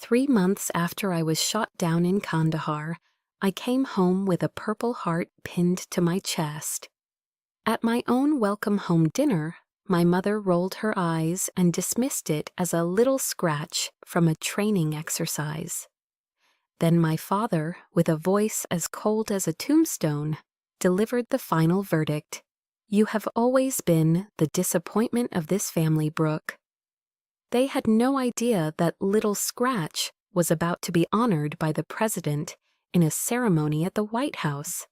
3 months after I was shot down in Kandahar, I came home with a Purple Heart pinned to my chest. At my own welcome home dinner, my mother rolled her eyes and dismissed it as a little scratch from a training exercise. Then my father, with a voice as cold as a tombstone, delivered the final verdict. "You have always been the disappointment of this family, Brooke." They had no idea that little scratch was about to be honored by the president in a ceremony at the White House.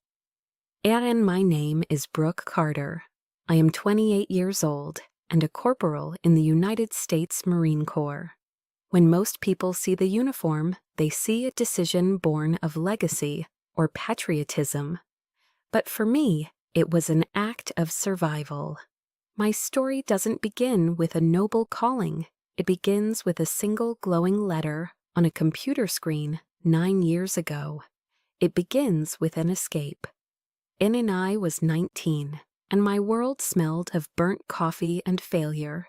And my name is Brooke Carter. I am 28 years old and a corporal in the United States Marine Corps. When most people see the uniform, they see a decision born of legacy or patriotism. But for me, it was an act of survival. My story doesn't begin with a noble calling. It begins with a single glowing letter on a computer screen 9 years ago. It begins with an escape. And I was 19, and my world smelled of burnt coffee and failure.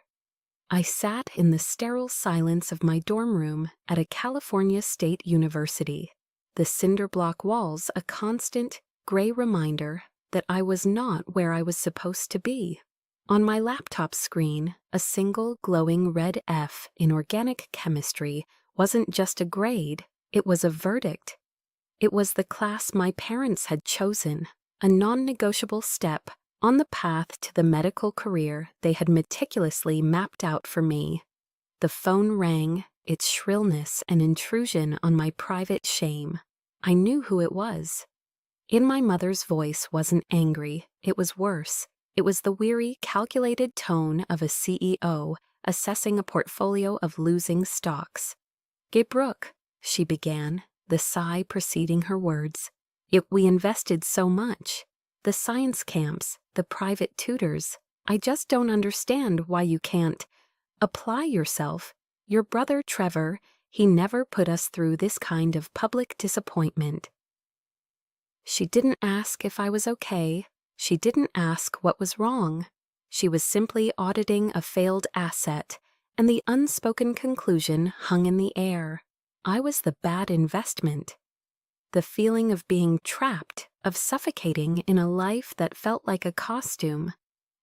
I sat in the sterile silence of my dorm room at a California State University, the cinder block walls a constant, gray reminder that I was not where I was supposed to be. On my laptop screen, a single glowing red F in organic chemistry wasn't just a grade, it was a verdict. It was the class my parents had chosen, a non-negotiable step on the path to the medical career they had meticulously mapped out for me. The phone rang, its shrillness an intrusion on my private shame. I knew who it was. In my mother's voice wasn't angry, it was worse. It was the weary, calculated tone of a CEO assessing a portfolio of losing stocks. "Brooke," she began, the sigh preceding her words. We invested so much. The science camps, the private tutors. I just don't understand why you can't apply yourself. Your brother Trevor, he never put us through this kind of public disappointment." She didn't ask if I was okay. She didn't ask what was wrong. She was simply auditing a failed asset, and the unspoken conclusion hung in the air. I was the bad investment. The feeling of being trapped, of suffocating in a life that felt like a costume,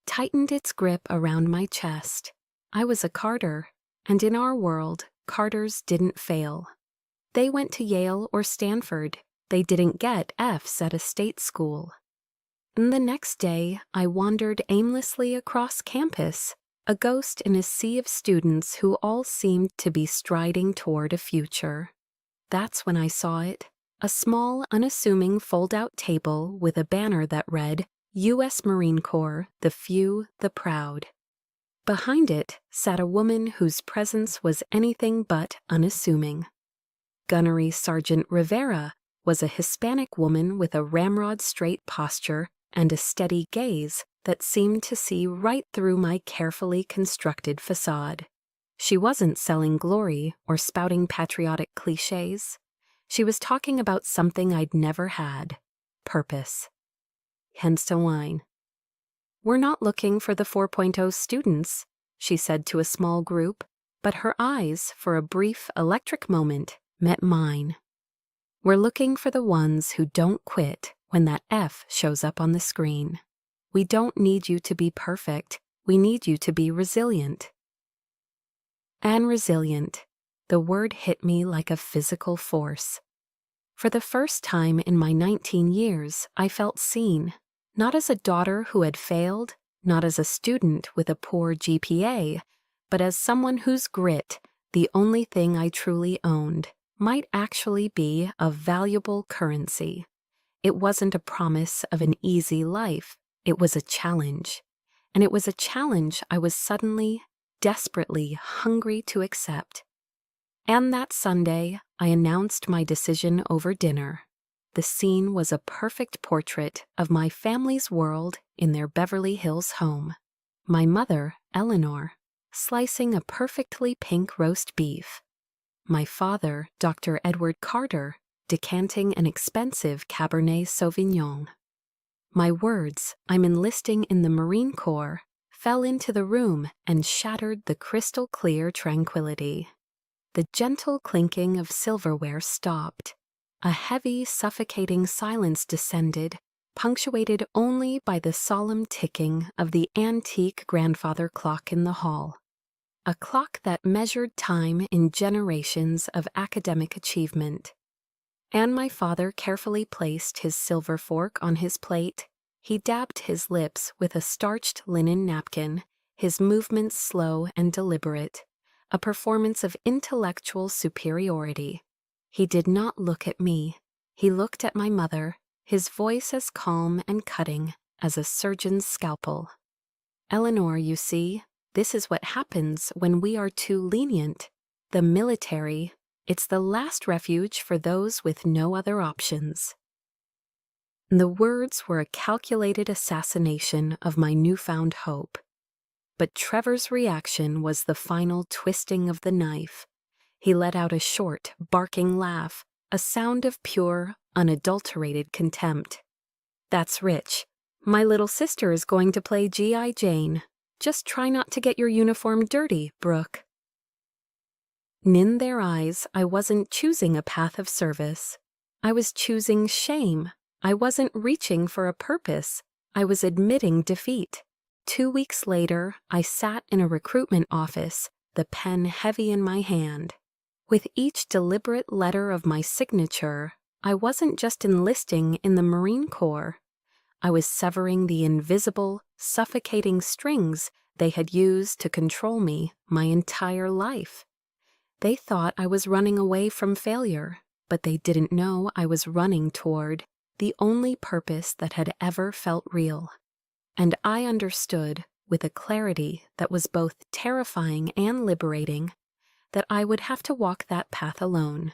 tightened its grip around my chest. I was a Carter, and in our world, Carters didn't fail. They went to Yale or Stanford. They didn't get Fs at a state school. And the next day, I wandered aimlessly across campus, a ghost in a sea of students who all seemed to be striding toward a future. That's when I saw it. A small, unassuming fold-out table with a banner that read, U.S. Marine Corps, the few, the proud. Behind it sat a woman whose presence was anything but unassuming. Gunnery Sergeant Rivera was a Hispanic woman with a ramrod-straight posture and a steady gaze that seemed to see right through my carefully constructed facade. She wasn't selling glory or spouting patriotic cliches. She was talking about something I'd never had: purpose. Hence a wine. "We're not looking for the 4.0 students," she said to a small group, but her eyes, for a brief electric moment, met mine. "We're looking for the ones who don't quit when that F shows up on the screen. We don't need you to be perfect. We need you to be resilient." And resilient. The word hit me like a physical force. For the first time in my 19 years, I felt seen, not as a daughter who had failed, not as a student with a poor GPA, but as someone whose grit, the only thing I truly owned, might actually be of valuable currency. It wasn't a promise of an easy life. It was a challenge. And it was a challenge I was suddenly, desperately hungry to accept. And that Sunday, I announced my decision over dinner. The scene was a perfect portrait of my family's world in their Beverly Hills home. My mother, Eleanor, slicing a perfectly pink roast beef. My father, Dr. Edward Carter, decanting an expensive Cabernet Sauvignon. My words, "I'm enlisting in the Marine Corps," fell into the room and shattered the crystal-clear tranquility. the gentle clinking of silverware stopped. A heavy, suffocating silence descended, punctuated only by the solemn ticking of the antique grandfather clock in the hall. A clock that measured time in generations of academic achievement. And my father carefully placed his silver fork on his plate. He dabbed his lips with a starched linen napkin, his movements slow and deliberate, a performance of intellectual superiority. He did not look at me. He looked at my mother, his voice as calm and cutting as a surgeon's scalpel. "Eleanor, you see, this is what happens when we are too lenient. The military, it's the last refuge for those with no other options." The words were a calculated assassination of my newfound hope. But Trevor's reaction was the final twisting of the knife. He let out a short, barking laugh, a sound of pure, unadulterated contempt. "That's rich. My little sister is going to play G.I. Jane. Just try not to get your uniform dirty, Brooke." In their eyes, I wasn't choosing a path of service. I was choosing shame. I wasn't reaching for a purpose. I was admitting defeat. 2 weeks later, I sat in a recruitment office, the pen heavy in my hand. With each deliberate letter of my signature, I wasn't just enlisting in the Marine Corps. I was severing the invisible, suffocating strings they had used to control me my entire life. They thought I was running away from failure, but they didn't know I was running toward the only purpose that had ever felt real. And I understood, with a clarity that was both terrifying and liberating, that I would have to walk that path alone.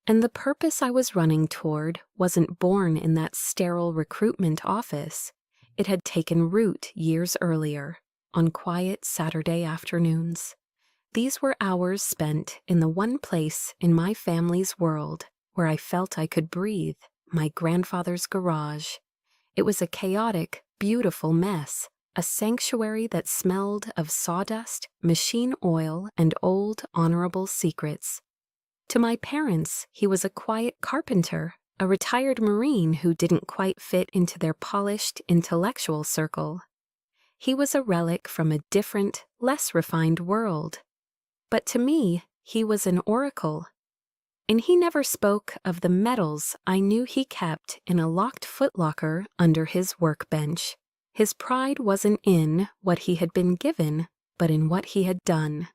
And the purpose I was running toward wasn't born in that sterile recruitment office. It had taken root years earlier, on quiet Saturday afternoons. These were hours spent in the one place in my family's world where I felt I could breathe, my grandfather's garage. It was a chaotic, beautiful mess, a sanctuary that smelled of sawdust, machine oil, and old, honorable secrets. To my parents, he was a quiet carpenter, a retired Marine who didn't quite fit into their polished, intellectual circle. He was a relic from a different, less refined world. But to me, he was an oracle. And he never spoke of the medals I knew he kept in a locked footlocker under his workbench. His pride wasn't in what he had been given, but in what he had done.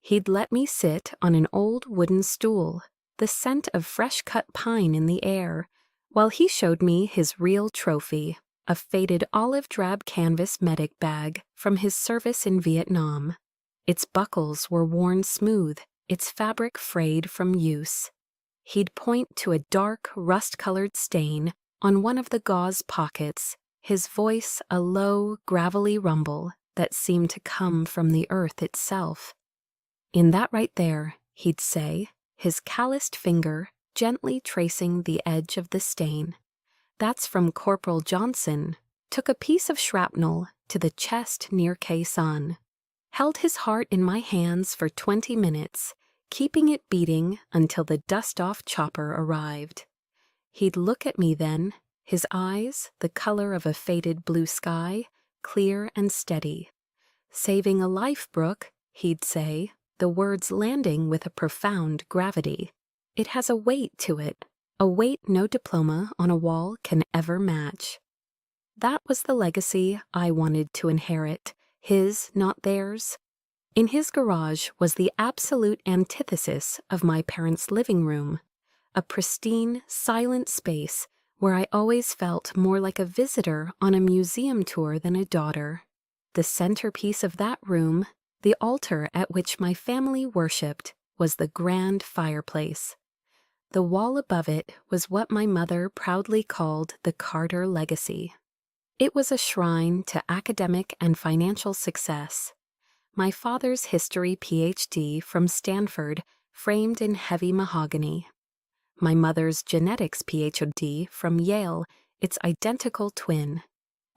He'd let me sit on an old wooden stool, the scent of fresh-cut pine in the air, while he showed me his real trophy, a faded olive-drab canvas medic bag from his service in Vietnam. Its buckles were worn smooth, its fabric frayed from use. He'd point to a dark, rust-colored stain on one of the gauze pockets, his voice a low, gravelly rumble that seemed to come from the earth itself. "In that right there," he'd say, his calloused finger gently tracing the edge of the stain. "That's from Corporal Johnson. Took a piece of shrapnel to the chest near Quezon. Held his heart in my hands for 20 minutes, keeping it beating until the dust-off chopper arrived." He'd look at me then, his eyes the color of a faded blue sky, clear and steady. "Saving a life, Brooke," he'd say, the words landing with a profound gravity. "It has a weight to it, a weight no diploma on a wall can ever match." That was the legacy I wanted to inherit, his, not theirs. In his garage was the absolute antithesis of my parents' living room, a pristine, silent space where I always felt more like a visitor on a museum tour than a daughter. The centerpiece of that room, the altar at which my family worshipped, was the grand fireplace. The wall above it was what my mother proudly called the Carter legacy. It was a shrine to academic and financial success. My father's history Ph.D. from Stanford framed in heavy mahogany. My mother's genetics Ph.D. from Yale, its identical twin.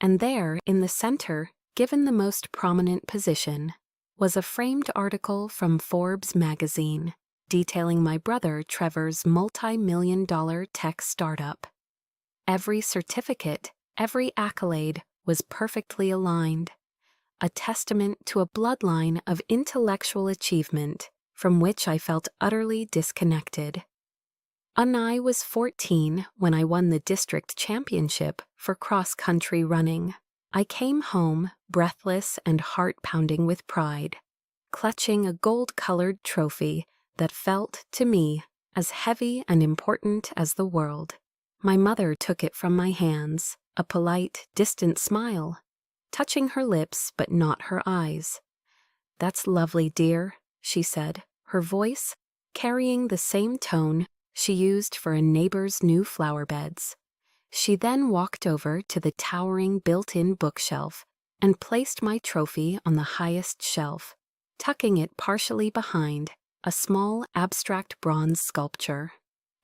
And there, in the center, given the most prominent position, was a framed article from Forbes magazine detailing my brother Trevor's multi-million-dollar tech startup. Every certificate, every accolade was perfectly aligned, a testament to a bloodline of intellectual achievement from which I felt utterly disconnected. I was 14 when I won the district championship for cross-country running. I came home, breathless and heart-pounding with pride, clutching a gold-colored trophy that felt, to me, as heavy and important as the world. My mother took it from my hands, a polite, distant smile, touching her lips but not her eyes. "That's lovely, dear," she said, her voice carrying the same tone she used for a neighbor's new flower beds. She then walked over to the towering built-in bookshelf and placed my trophy on the highest shelf, tucking it partially behind a small abstract bronze sculpture.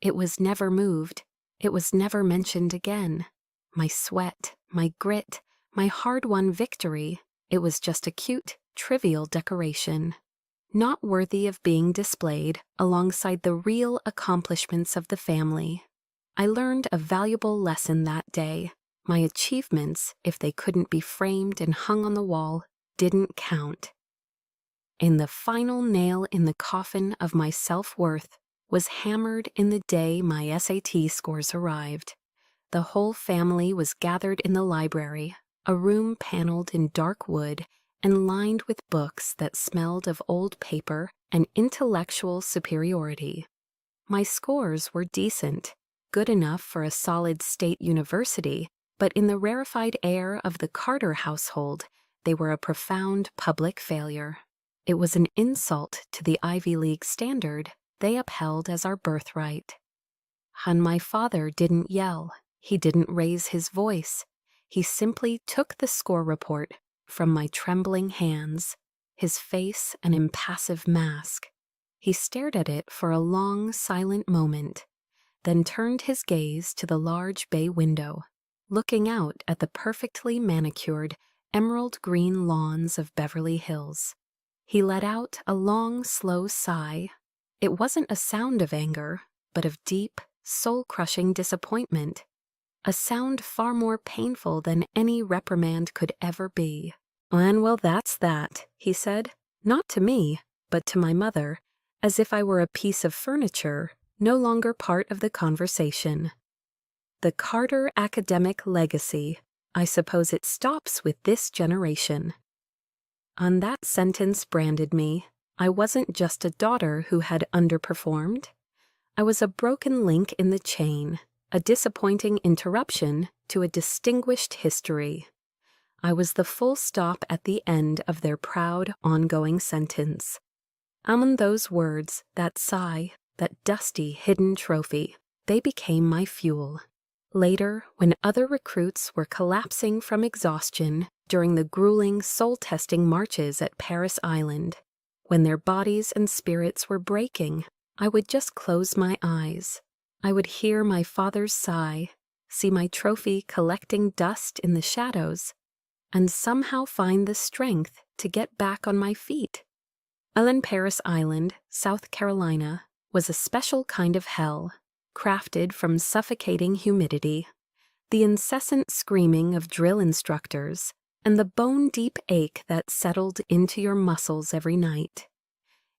It was never moved. It was never mentioned again. My sweat, my grit, my hard-won victory, it was just a cute, trivial decoration, not worthy of being displayed alongside the real accomplishments of the family. I learned a valuable lesson that day. My achievements, if they couldn't be framed and hung on the wall, didn't count. And the final nail in the coffin of my self-worth was hammered in the day my SAT scores arrived. The whole family was gathered in the library, a room paneled in dark wood and lined with books that smelled of old paper and intellectual superiority. My scores were decent, good enough for a solid state university, but in the rarefied air of the Carter household, they were a profound public failure. It was an insult to the Ivy League standard they upheld as our birthright. And my father didn't yell. He didn't raise his voice. He simply took the score report from my trembling hands, his face an impassive mask. He stared at it for a long, silent moment, then turned his gaze to the large bay window, looking out at the perfectly manicured, emerald-green lawns of Beverly Hills. He let out a long, slow sigh. It wasn't a sound of anger, but of deep, soul-crushing disappointment, a sound far more painful than any reprimand could ever be. "And well, that's that," he said, not to me, but to my mother, as if I were a piece of furniture, no longer part of the conversation. "The Carter academic legacy, I suppose it stops with this generation." And that sentence branded me. I wasn't just a daughter who had underperformed. I was a broken link in the chain, a disappointing interruption to a distinguished history. I was the full stop at the end of their proud, ongoing sentence. And those words, that sigh, that dusty, hidden trophy, they became my fuel. Later, when other recruits were collapsing from exhaustion during the grueling, soul-testing marches at Paris Island, when their bodies and spirits were breaking, I would just close my eyes. I would hear my father's sigh, see my trophy collecting dust in the shadows, and somehow find the strength to get back on my feet. Paris Island, South Carolina, was a special kind of hell, crafted from suffocating humidity, the incessant screaming of drill instructors, and the bone-deep ache that settled into your muscles every night.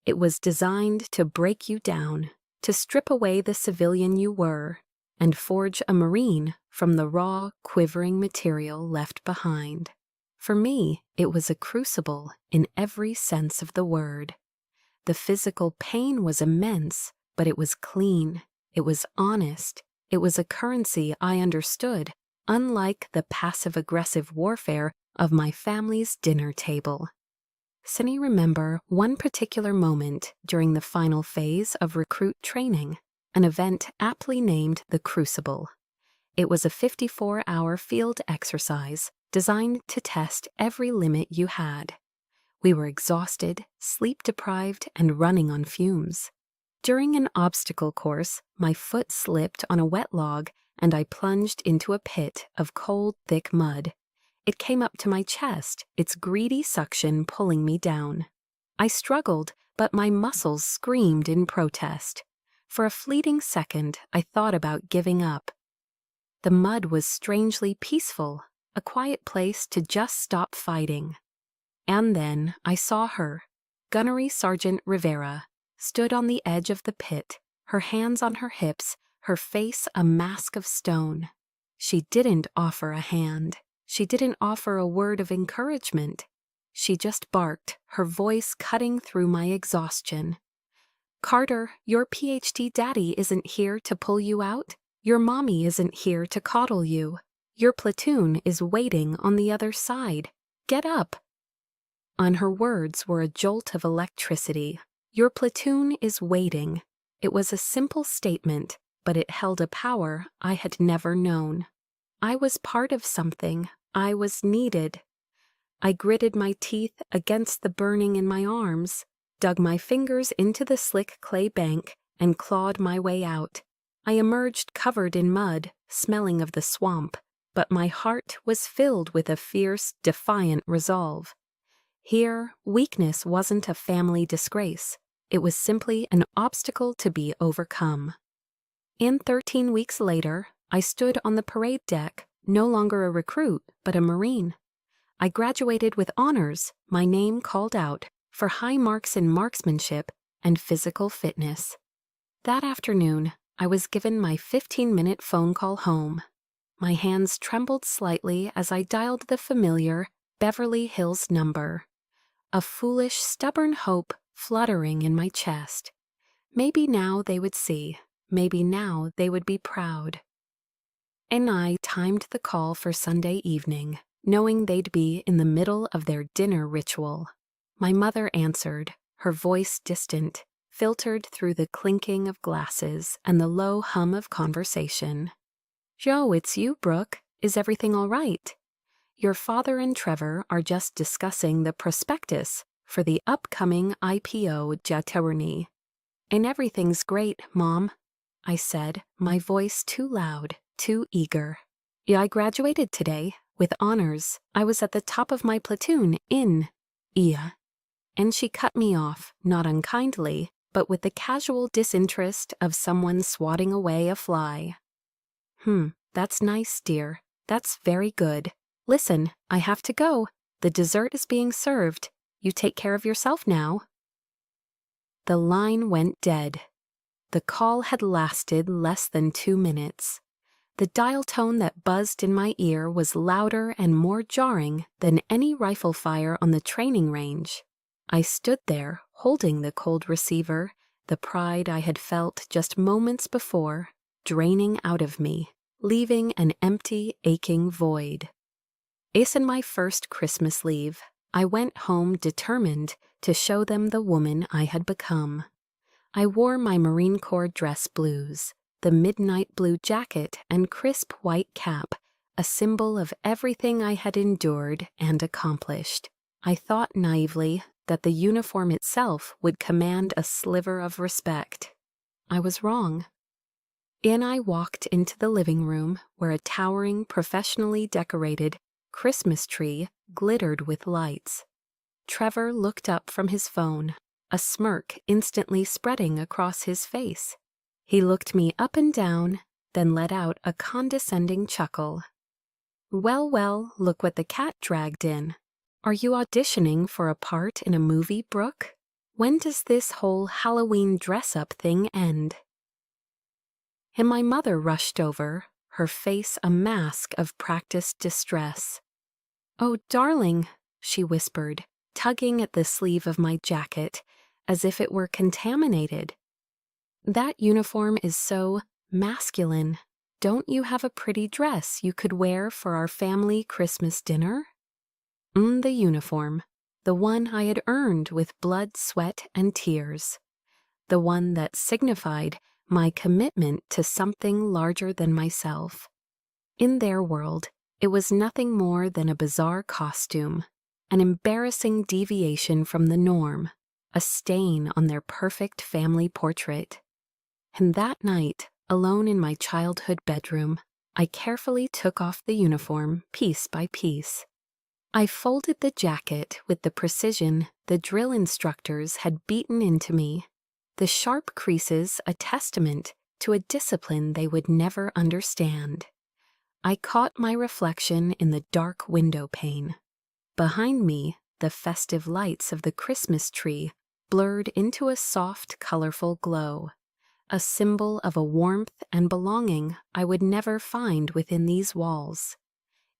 It was designed to break you down, to strip away the civilian you were, and forge a Marine from the raw, quivering material left behind. For me, it was a crucible in every sense of the word. The physical pain was immense, but it was clean, it was honest, it was a currency I understood, unlike the passive-aggressive warfare of my family's dinner table. Cindy remember one particular moment during the final phase of recruit training, an event aptly named the Crucible. It was a 54-hour field exercise designed to test every limit you had. We were exhausted, sleep-deprived, and running on fumes. During an obstacle course, my foot slipped on a wet log and I plunged into a pit of cold, thick mud. It came up to my chest, its greedy suction pulling me down. I struggled, but my muscles screamed in protest. For a fleeting second, I thought about giving up. The mud was strangely peaceful, a quiet place to just stop fighting. And then I saw her. Gunnery Sergeant Rivera stood on the edge of the pit, her hands on her hips, her face a mask of stone. She didn't offer a hand. She didn't offer a word of encouragement. She just barked, her voice cutting through my exhaustion. "Carter, your PhD daddy isn't here to pull you out. Your mommy isn't here to coddle you. Your platoon is waiting on the other side. Get up." On her words were a jolt of electricity. Your platoon is waiting. It was a simple statement, but it held a power I had never known. I was part of something. I was needed. I gritted my teeth against the burning in my arms, dug my fingers into the slick clay bank, and clawed my way out. I emerged covered in mud, smelling of the swamp, but my heart was filled with a fierce, defiant resolve. Here, weakness wasn't a family disgrace. It was simply an obstacle to be overcome. 13 weeks later, I stood on the parade deck, no longer a recruit, but a Marine. I graduated with honors, my name called out, for high marks in marksmanship and physical fitness. That afternoon, I was given my 15-minute phone call home. My hands trembled slightly as I dialed the familiar Beverly Hills number. A foolish, stubborn hope fluttering in my chest. Maybe now they would see. Maybe now they would be proud. And I timed the call for Sunday evening, knowing they'd be in the middle of their dinner ritual. My mother answered, her voice distant, filtered through the clinking of glasses and the low hum of conversation. "Joe, it's you, Brooke. Is everything all right? Your father and Trevor are just discussing the prospectus for the upcoming IPO Jaterni. And everything's great, Mom," I said, my voice too loud, too eager. "Yeah, I graduated today, with honors. I was at the top of my platoon in IA." And she cut me off, not unkindly, but with the casual disinterest of someone swatting away a fly. That's nice, dear. That's very good. Listen, I have to go. The dessert is being served. You take care of yourself now." The line went dead. The call had lasted less than 2 minutes. The dial tone that buzzed in my ear was louder and more jarring than any rifle fire on the training range. I stood there, holding the cold receiver, the pride I had felt just moments before, draining out of me, leaving an empty, aching void. Ace and my first Christmas leave, I went home determined to show them the woman I had become. I wore my Marine Corps dress blues, the midnight blue jacket and crisp white cap, a symbol of everything I had endured and accomplished. I thought naively that the uniform itself would command a sliver of respect. I was wrong. In I walked into the living room where a towering, professionally decorated Christmas tree glittered with lights. Trevor looked up from his phone, a smirk instantly spreading across his face. He looked me up and down, then let out a condescending chuckle. Well, look what the cat dragged in. Are you auditioning for a part in a movie, Brooke? When does this whole Halloween dress-up thing end?" And my mother rushed over, her face a mask of practiced distress. "Oh, darling," she whispered, tugging at the sleeve of my jacket, as if it were contaminated. "That uniform is so masculine. Don't you have a pretty dress you could wear for our family Christmas dinner?" The uniform, the one I had earned with blood, sweat, and tears. The one that signified my commitment to something larger than myself. In their world, it was nothing more than a bizarre costume, an embarrassing deviation from the norm, a stain on their perfect family portrait. And that night, alone in my childhood bedroom, I carefully took off the uniform piece by piece. I folded the jacket with the precision the drill instructors had beaten into me, the sharp creases a testament to a discipline they would never understand. I caught my reflection in the dark window pane. Behind me, the festive lights of the Christmas tree blurred into a soft, colorful glow, a symbol of a warmth and belonging I would never find within these walls.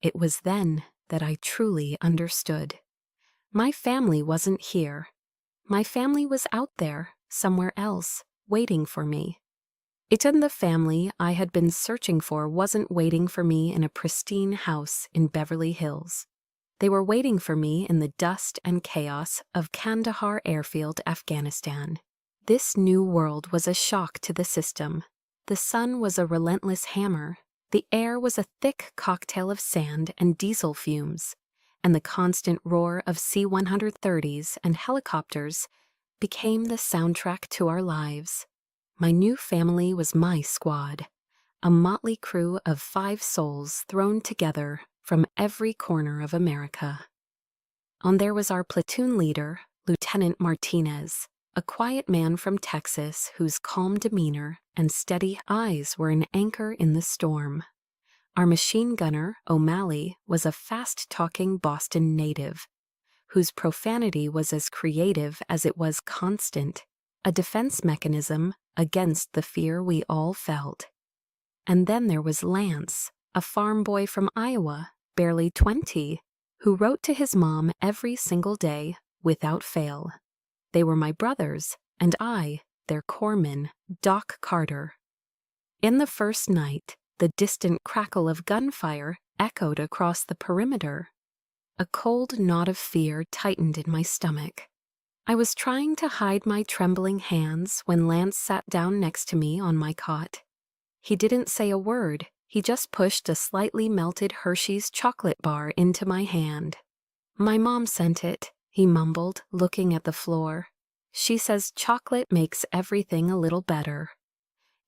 It was then that I truly understood. My family wasn't here. My family was out there, somewhere else, waiting for me. The family I had been searching for wasn't waiting for me in a pristine house in Beverly Hills. They were waiting for me in the dust and chaos of Kandahar Airfield, Afghanistan. This new world was a shock to the system. The sun was a relentless hammer. The air was a thick cocktail of sand and diesel fumes, and the constant roar of C-130s and helicopters became the soundtrack to our lives. My new family was my squad, a motley crew of 5 souls thrown together from every corner of America. On there was our platoon leader, Lieutenant Martinez, a quiet man from Texas whose calm demeanor and steady eyes were an anchor in the storm. Our machine gunner, O'Malley, was a fast-talking Boston native, whose profanity was as creative as it was constant, a defense mechanism against the fear we all felt. And then there was Lance, a farm boy from Iowa, barely 20, who wrote to his mom every single day without fail. They were my brothers, and I, their corpsman, Doc Carter. In the first night, the distant crackle of gunfire echoed across the perimeter. A cold knot of fear tightened in my stomach. I was trying to hide my trembling hands when Lance sat down next to me on my cot. He didn't say a word. He just pushed a slightly melted Hershey's chocolate bar into my hand. "My mom sent it," he mumbled, looking at the floor. "She says chocolate makes everything a little better."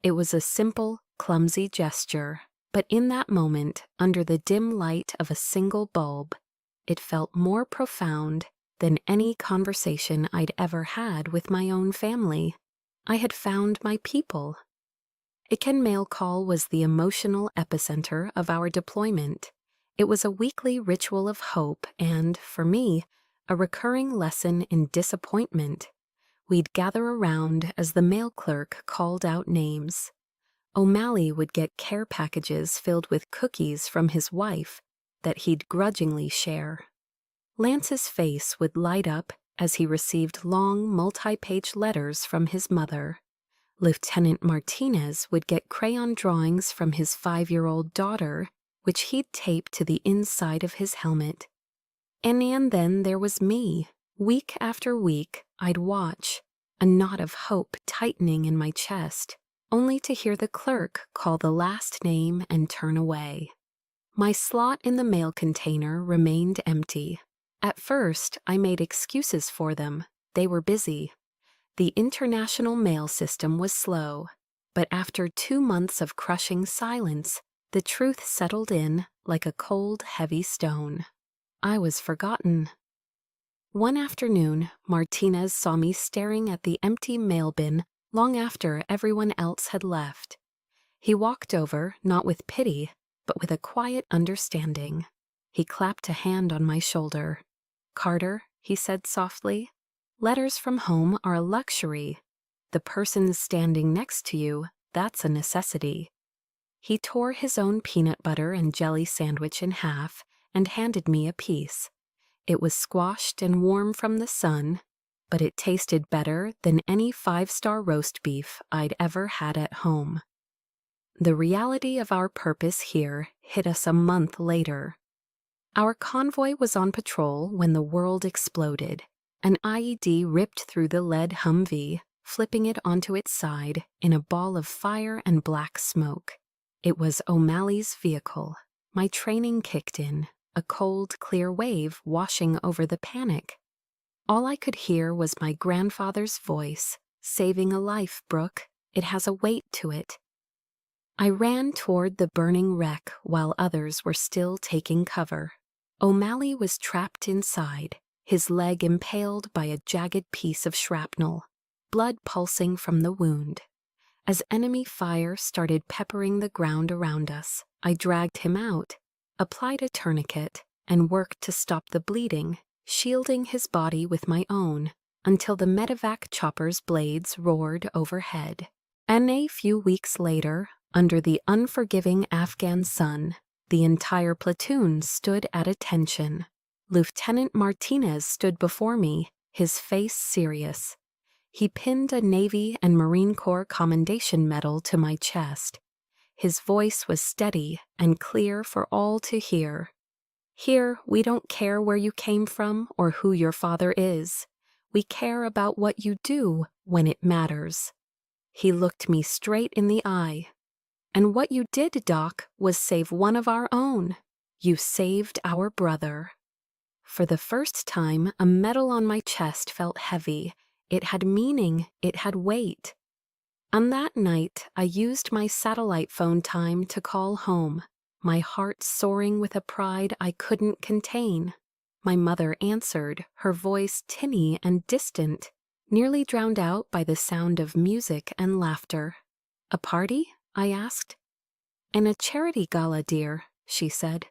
It was a simple, clumsy gesture, but in that moment, under the dim light of a single bulb, it felt more profound than any conversation I'd ever had with my own family. I had found my people. Aiken Mail Call was the emotional epicenter of our deployment. It was a weekly ritual of hope and, for me, a recurring lesson in disappointment. We'd gather around as the mail clerk called out names. O'Malley would get care packages filled with cookies from his wife that he'd grudgingly share. Lance's face would light up as he received long, multi-page letters from his mother. Lieutenant Martinez would get crayon drawings from his 5-year-old daughter, which he'd tape to the inside of his helmet. And then there was me. Week after week, I'd watch, a knot of hope tightening in my chest, only to hear the clerk call the last name and turn away. My slot in the mail container remained empty. At first, I made excuses for them. They were busy. The international mail system was slow, but after 2 months of crushing silence, the truth settled in like a cold, heavy stone. I was forgotten. One afternoon, Martinez saw me staring at the empty mail bin long after everyone else had left. He walked over, not with pity, but with a quiet understanding. He clapped a hand on my shoulder. "Carter," he said softly, "letters from home are a luxury. The person standing next to you, that's a necessity." He tore his own peanut butter and jelly sandwich in half and handed me a piece. It was squashed and warm from the sun, but it tasted better than any 5-star roast beef I'd ever had at home. The reality of our purpose here hit us a month later. Our convoy was on patrol when the world exploded. An IED ripped through the lead Humvee, flipping it onto its side in a ball of fire and black smoke. It was O'Malley's vehicle. My training kicked in, a cold, clear wave washing over the panic. All I could hear was my grandfather's voice, "Saving a life, Brooke. It has a weight to it." I ran toward the burning wreck while others were still taking cover. O'Malley was trapped inside, his leg impaled by a jagged piece of shrapnel, blood pulsing from the wound. As enemy fire started peppering the ground around us, I dragged him out, applied a tourniquet, and worked to stop the bleeding, shielding his body with my own, until the medevac chopper's blades roared overhead. And a few weeks later, under the unforgiving Afghan sun, the entire platoon stood at attention. Lieutenant Martinez stood before me, his face serious. He pinned a Navy and Marine Corps Commendation Medal to my chest. His voice was steady and clear for all to hear. "Here, we don't care where you came from or who your father is. We care about what you do when it matters." He looked me straight in the eye. "And what you did, Doc, was save one of our own. You saved our brother." For the first time, a medal on my chest felt heavy. It had meaning, it had weight. On that night, I used my satellite phone time to call home, my heart soaring with a pride I couldn't contain. My mother answered, her voice tinny and distant, nearly drowned out by the sound of music and laughter. "A party?" I asked. "And a charity gala, dear," she said.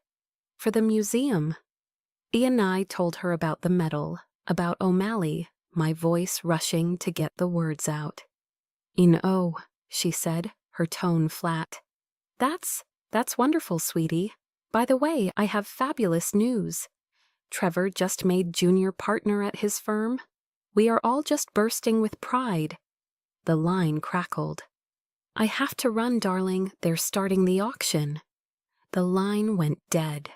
"For the museum." And I told her about the medal, about O'Malley, my voice rushing to get the words out. "Oh," she said, her tone flat. That's wonderful, sweetie. By the way, I have fabulous news. Trevor just made junior partner at his firm. We are all just bursting with pride." The line crackled. "I have to run, darling. They're starting the auction." The line went dead.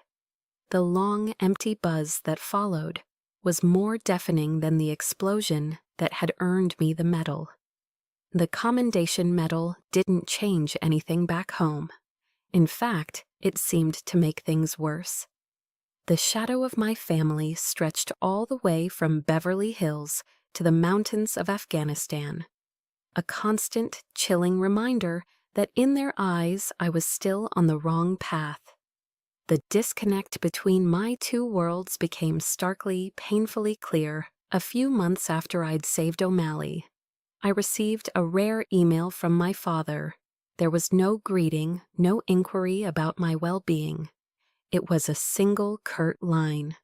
The long, empty buzz that followed was more deafening than the explosion that had earned me the medal. The commendation medal didn't change anything back home. In fact, it seemed to make things worse. The shadow of my family stretched all the way from Beverly Hills to the mountains of Afghanistan. A constant, chilling reminder that in their eyes I was still on the wrong path. The disconnect between my two worlds became starkly, painfully clear a few months after I'd saved O'Malley. I received a rare email from my father. There was no greeting, no inquiry about my well-being. It was a single curt line.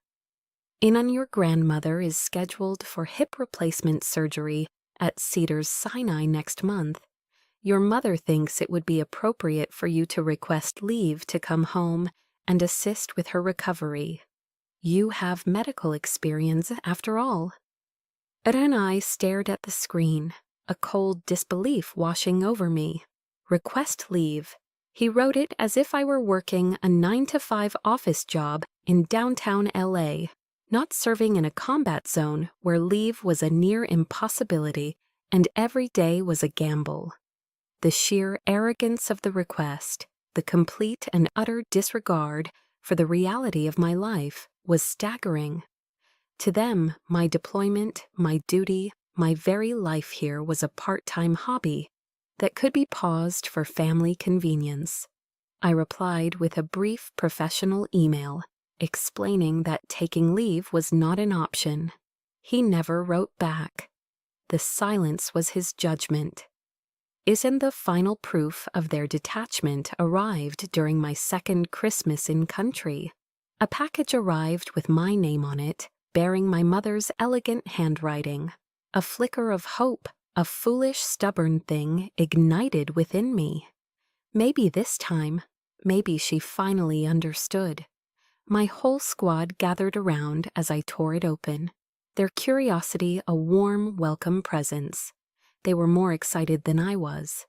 Your grandmother is scheduled for hip replacement surgery at Cedars-Sinai next month. Your mother thinks it would be appropriate for you to request leave to come home and assist with her recovery. You have medical experience after all." And I stared at the screen, a cold disbelief washing over me. Request leave. He wrote it as if I were working a 9-to-5 office job in downtown LA, not serving in a combat zone where leave was a near impossibility and every day was a gamble. The sheer arrogance of the request, the complete and utter disregard for the reality of my life, was staggering. To them, my deployment, my duty, my very life here was a part-time hobby that could be paused for family convenience. I replied with a brief professional email, explaining that taking leave was not an option. He never wrote back. The silence was his judgment. Isn't the final proof of their detachment arrived during my second Christmas in country? A package arrived with my name on it, bearing my mother's elegant handwriting. A flicker of hope, a foolish, stubborn thing, ignited within me. Maybe this time, maybe she finally understood. My whole squad gathered around as I tore it open, their curiosity a warm, welcome presence. They were more excited than I was.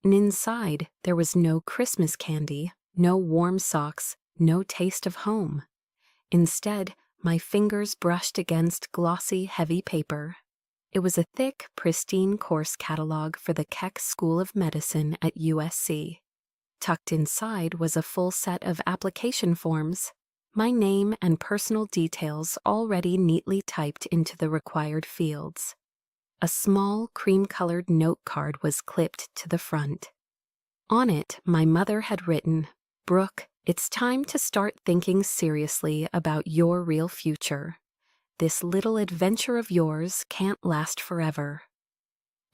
And inside, there was no Christmas candy, no warm socks, no taste of home. Instead, my fingers brushed against glossy, heavy paper. It was a thick, pristine course catalog for the Keck School of Medicine at USC. Tucked inside was a full set of application forms, my name and personal details already neatly typed into the required fields. A small, cream-colored note card was clipped to the front. On it, my mother had written, "Brooke, it's time to start thinking seriously about your real future. this little adventure of yours can't last forever."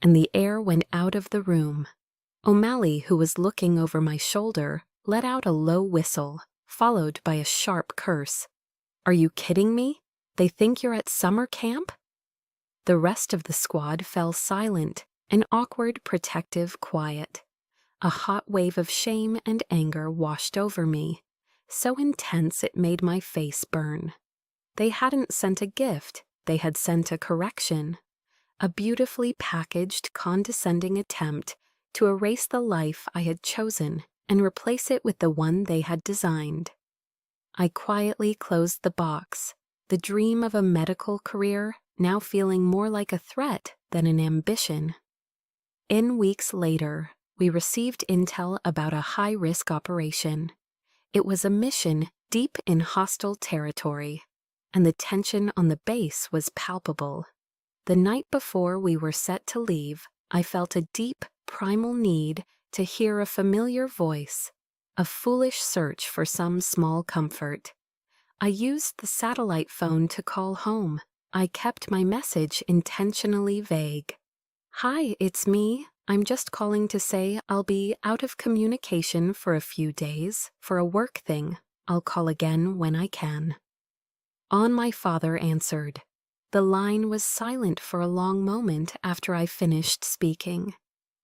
And the air went out of the room. O'Malley, who was looking over my shoulder, let out a low whistle, followed by a sharp curse. "Are you kidding me? They think you're at summer camp?" The rest of the squad fell silent, an awkward, protective quiet. A hot wave of shame and anger washed over me, so intense it made my face burn. They hadn't sent a gift, they had sent a correction. A beautifully packaged, condescending attempt to erase the life I had chosen and replace it with the one they had designed. I quietly closed the box, the dream of a medical career now feeling more like a threat than an ambition. In weeks later, we received intel about a high-risk operation. It was a mission deep in hostile territory, and the tension on the base was palpable. The night before we were set to leave, I felt a deep, primal need to hear a familiar voice, a foolish search for some small comfort. I used the satellite phone to call home. I kept my message intentionally vague. "Hi, it's me. I'm just calling to say I'll be out of communication for a few days for a work thing. I'll call again when I can." On my father answered. The line was silent for a long moment after I finished speaking.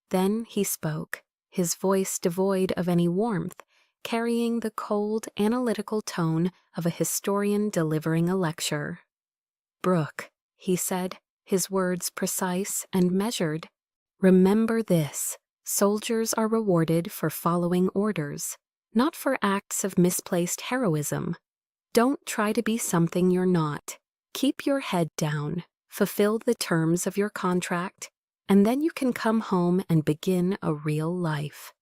Then he spoke, his voice devoid of any warmth, carrying the cold, analytical tone of a historian delivering a lecture. "Brooke," he said, his words precise and measured, "remember this. Soldiers are rewarded for following orders, not for acts of misplaced heroism. Don't try to be something you're not. Keep your head down, fulfill the terms of your contract, and then you can come home and begin a real life."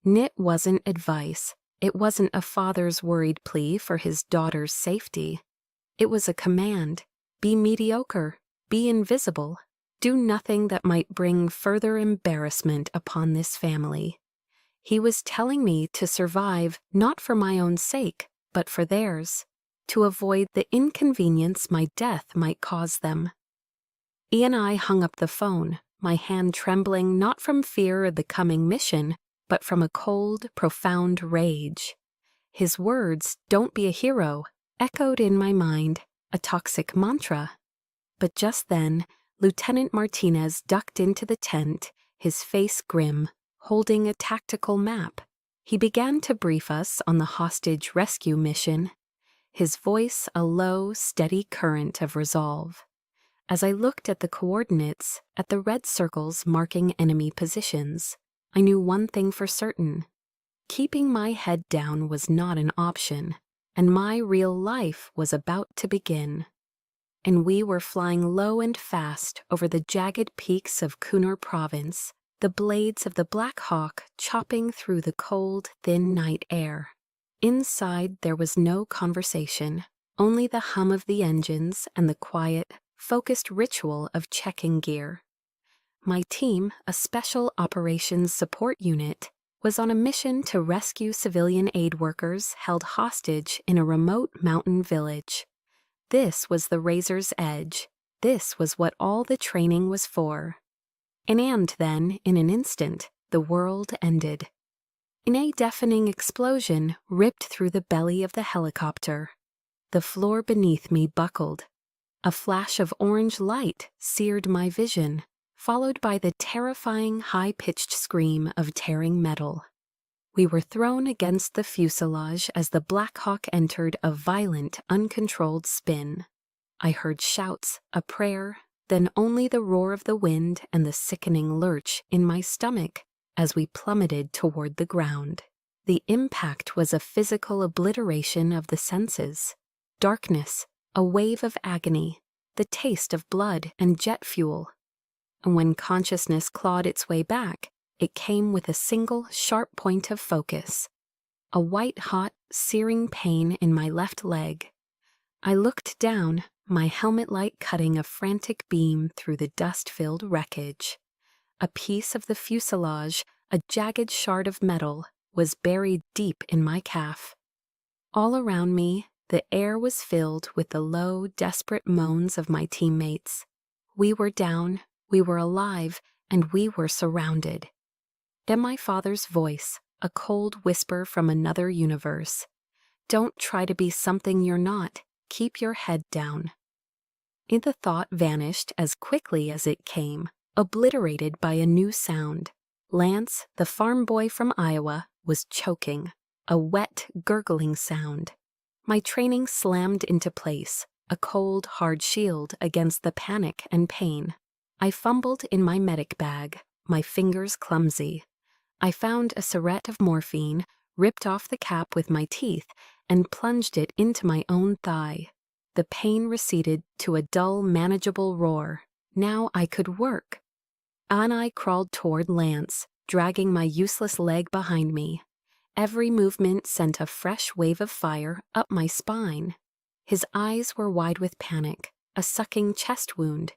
It wasn't advice. It wasn't a father's worried plea for his daughter's safety. It was a command. Be mediocre. Be invisible. Do nothing that might bring further embarrassment upon this family. He was telling me to survive not for my own sake, but for theirs, to avoid the inconvenience my death might cause them. Ian and I hung up the phone, my hand trembling not from fear of the coming mission, but from a cold, profound rage. His words, "Don't be a hero," echoed in my mind, a toxic mantra. But just then, Lieutenant Martinez ducked into the tent, his face grim, holding a tactical map. He began to brief us on the hostage rescue mission, his voice a low, steady current of resolve. As I looked at the coordinates, at the red circles marking enemy positions, I knew one thing for certain. Keeping my head down was not an option, and my real life was about to begin. And we were flying low and fast over the jagged peaks of Kunar Province, the blades of the Black Hawk chopping through the cold, thin night air. Inside there was no conversation, only the hum of the engines and the quiet, focused ritual of checking gear. My team, a Special Operations Support Unit, was on a mission to rescue civilian aid workers held hostage in a remote mountain village. This was the razor's edge. This was what all the training was for. And then, in an instant, the world ended. In a deafening explosion ripped through the belly of the helicopter. The floor beneath me buckled. A flash of orange light seared my vision, followed by the terrifying high-pitched scream of tearing metal. We were thrown against the fuselage as the Black Hawk entered a violent, uncontrolled spin. I heard shouts, a prayer, then only the roar of the wind and the sickening lurch in my stomach as we plummeted toward the ground. The impact was a physical obliteration of the senses. Darkness, a wave of agony, the taste of blood and jet fuel. And when consciousness clawed its way back, it came with a single, sharp point of focus. A white-hot, searing pain in my left leg. I looked down, my helmet light cutting a frantic beam through the dust-filled wreckage. A piece of the fuselage, a jagged shard of metal, was buried deep in my calf. All around me, The air was filled with the low, desperate moans of my teammates. We were down, we were alive, and we were surrounded. Then my father's voice, a cold whisper from another universe. Don't try to be something you're not. Keep your head down. The thought vanished as quickly as it came, obliterated by a new sound. Lance, the farm boy from Iowa, was choking, a wet, gurgling sound. My training slammed into place, a cold, hard shield against the panic and pain. I fumbled in my medic bag, my fingers clumsy. I found a syringe of morphine, ripped off the cap with my teeth, and plunged it into my own thigh. The pain receded to a dull, manageable roar. Now I could work. On I crawled toward Lance, dragging my useless leg behind me. Every movement sent a fresh wave of fire up my spine. His eyes were wide with panic, a sucking chest wound.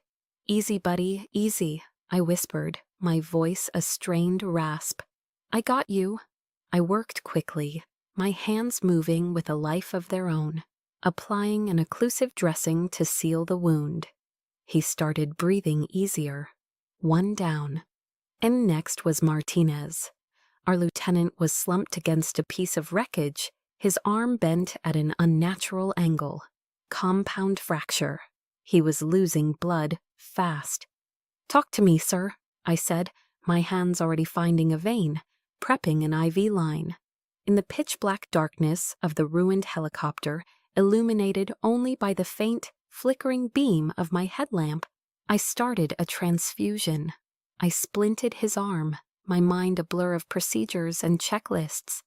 "Easy, buddy, easy," I whispered, my voice a strained rasp. "I got you." I worked quickly, my hands moving with a life of their own, applying an occlusive dressing to seal the wound. He started breathing easier. One down. And next was Martinez. Our lieutenant was slumped against a piece of wreckage, his arm bent at an unnatural angle. Compound fracture. He was losing blood fast. "Talk to me, sir," I said, my hands already finding a vein, prepping an IV line. In the pitch-black darkness of the ruined helicopter, illuminated only by the faint, flickering beam of my headlamp, I started a transfusion. I splinted his arm, my mind a blur of procedures and checklists.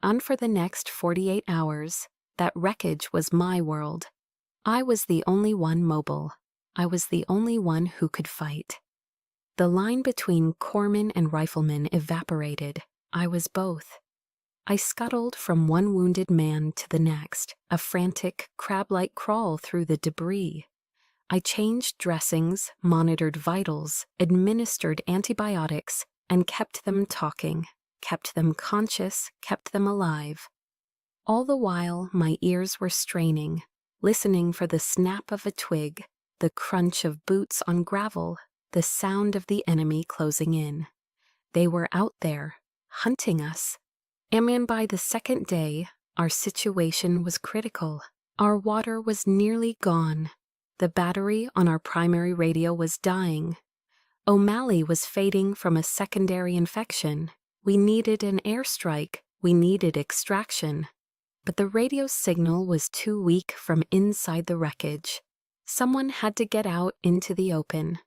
On for the next 48 hours, that wreckage was my world. I was the only one mobile. I was the only one who could fight. The line between corpsman and rifleman evaporated. I was both. I scuttled from one wounded man to the next, a frantic, crab-like crawl through the debris. I changed dressings, monitored vitals, administered antibiotics, and kept them talking, kept them conscious, kept them alive. All the while, my ears were straining, listening for the snap of a twig, the crunch of boots on gravel, the sound of the enemy closing in. They were out there, hunting us. And by the second day, our situation was critical. Our water was nearly gone. The battery on our primary radio was dying. O'Malley was fading from a secondary infection. We needed an airstrike. We needed extraction. But the radio signal was too weak from inside the wreckage. Someone had to get out into the open.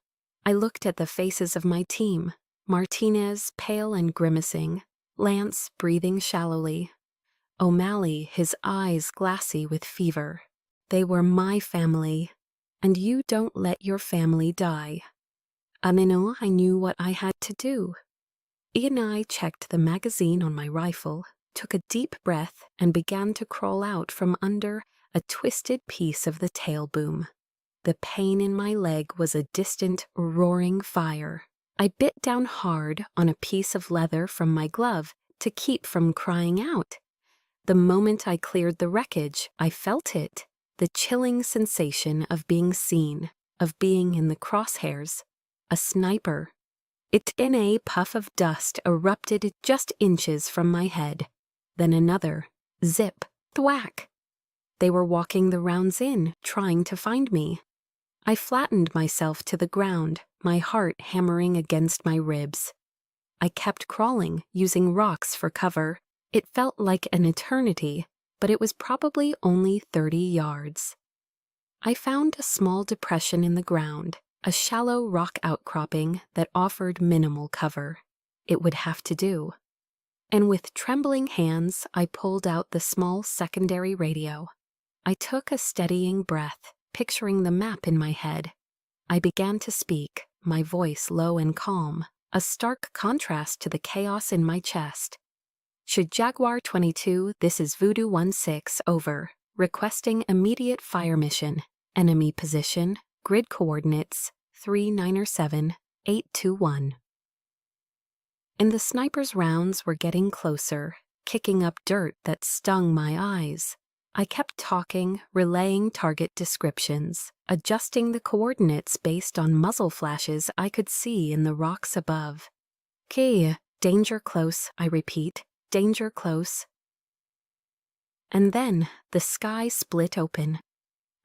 I looked at the faces of my team. Martinez, pale and grimacing. Lance, breathing shallowly. O'Malley, his eyes glassy with fever. They were my family. And you don't let your family die. I knew what I had to do. Ian and I checked the magazine on my rifle, took a deep breath, and began to crawl out from under a twisted piece of the tail boom. The pain in my leg was a distant, roaring fire. I bit down hard on a piece of leather from my glove to keep from crying out. The moment I cleared the wreckage, I felt it. The chilling sensation of being seen, of being in the crosshairs. A sniper. A puff of dust erupted just inches from my head. Then another. Zip. Thwack. They were walking the rounds in, trying to find me. I flattened myself to the ground, my heart hammering against my ribs. I kept crawling, using rocks for cover. It felt like an eternity, but it was probably only 30 yards. I found a small depression in the ground, a shallow rock outcropping that offered minimal cover. It would have to do. And with trembling hands, I pulled out the small secondary radio. I took a steadying breath, picturing the map in my head. I began to speak, my voice low and calm, a stark contrast to the chaos in my chest. Should Jaguar 22, this is Voodoo 16, over. Requesting immediate fire mission. Enemy position, grid coordinates, 397821. And the sniper's rounds were getting closer, kicking up dirt that stung my eyes. I kept talking, relaying target descriptions, adjusting the coordinates based on muzzle flashes I could see in the rocks above. "Okay, danger close," I repeat, "danger close." And then the sky split open.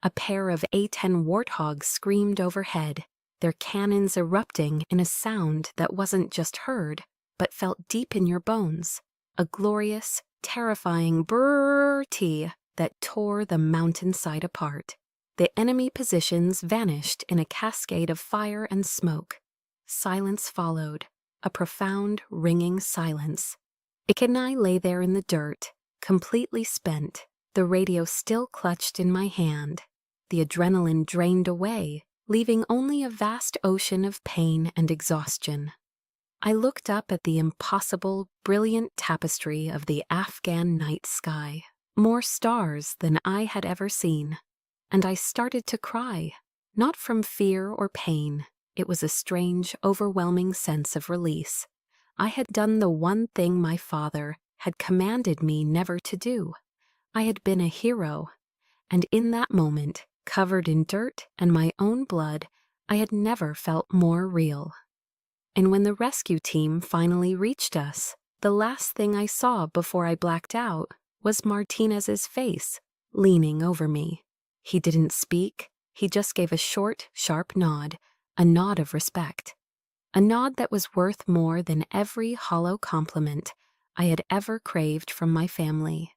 A pair of A-10 warthogs screamed overhead, their cannons erupting in a sound that wasn't just heard, but felt deep in your bones, a glorious, terrifying brrrr that tore the mountainside apart. The enemy positions vanished in a cascade of fire and smoke. Silence followed, a profound, ringing silence. Ike and I lay there in the dirt, completely spent, the radio still clutched in my hand. The adrenaline drained away, leaving only a vast ocean of pain and exhaustion. I looked up at the impossible, brilliant tapestry of the Afghan night sky, more stars than I had ever seen, and I started to cry, not from fear or pain. It was a strange, overwhelming sense of release. I had done the one thing my father had commanded me never to do. I had been a hero, and in that moment, covered in dirt and my own blood, I had never felt more real. And when the rescue team finally reached us, the last thing I saw before I blacked out was Martinez's face, leaning over me. He didn't speak, he just gave a short, sharp nod, a nod of respect. A nod that was worth more than every hollow compliment I had ever craved from my family.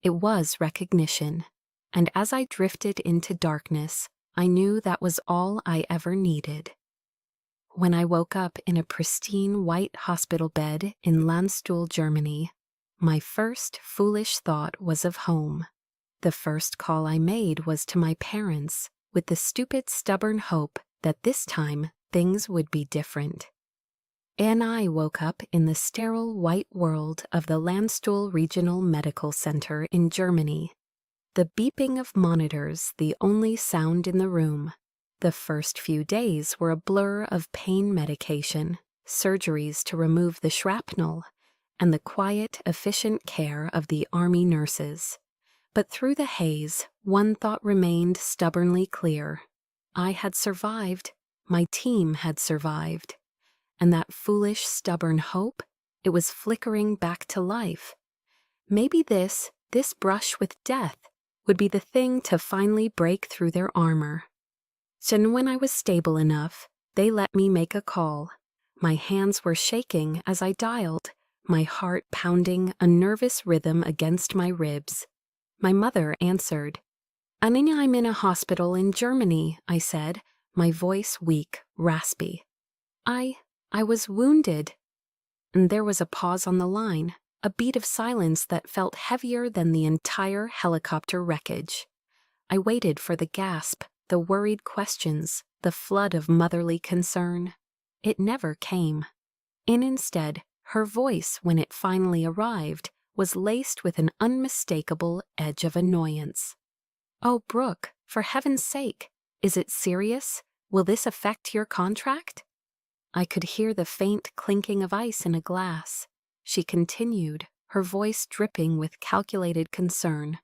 It was recognition, and as I drifted into darkness, I knew that was all I ever needed. When I woke up in a pristine white hospital bed in Landstuhl, Germany, my first foolish thought was of home. The first call I made was to my parents, with the stupid, stubborn hope that this time things would be different. And I woke up in the sterile white world of the Landstuhl Regional Medical Center in Germany. The beeping of monitors, the only sound in the room. The first few days were a blur of pain medication, surgeries to remove the shrapnel, and the quiet, efficient care of the army nurses. But through the haze, one thought remained stubbornly clear. I had survived, my team had survived. And that foolish, stubborn hope, it was flickering back to life. Maybe this brush with death, would be the thing to finally break through their armor. So when I was stable enough, they let me make a call. My hands were shaking as I dialed, my heart pounding a nervous rhythm against my ribs. My mother answered. "Anina, I'm in a hospital in Germany," I said, my voice weak, raspy. I was wounded." And there was a pause on the line, a beat of silence that felt heavier than the entire helicopter wreckage. I waited for the gasp, the worried questions, the flood of motherly concern. It never came. And instead, her voice, when it finally arrived, was laced with an unmistakable edge of annoyance. "Oh, Brooke, for heaven's sake, is it serious? Will this affect your contract?" I could hear the faint clinking of ice in a glass. She continued, her voice dripping with calculated concern.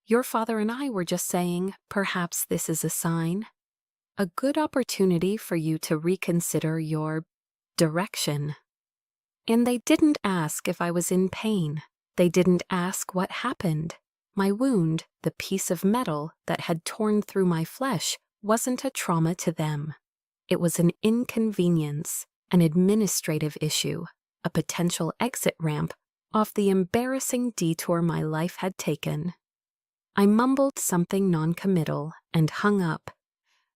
"Your father and I were just saying, perhaps this is a sign. A good opportunity for you to reconsider your direction." And they didn't ask if I was in pain. They didn't ask what happened. My wound, the piece of metal that had torn through my flesh, wasn't a trauma to them. It was an inconvenience, an administrative issue, a potential exit ramp off the embarrassing detour my life had taken. I mumbled something noncommittal and hung up,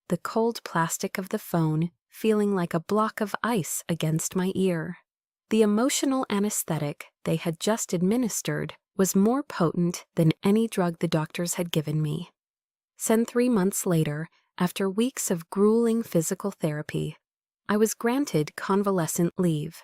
the cold plastic of the phone feeling like a block of ice against my ear. The emotional anesthetic they had just administered was more potent than any drug the doctors had given me. 3 months later, after weeks of grueling physical therapy, I was granted convalescent leave.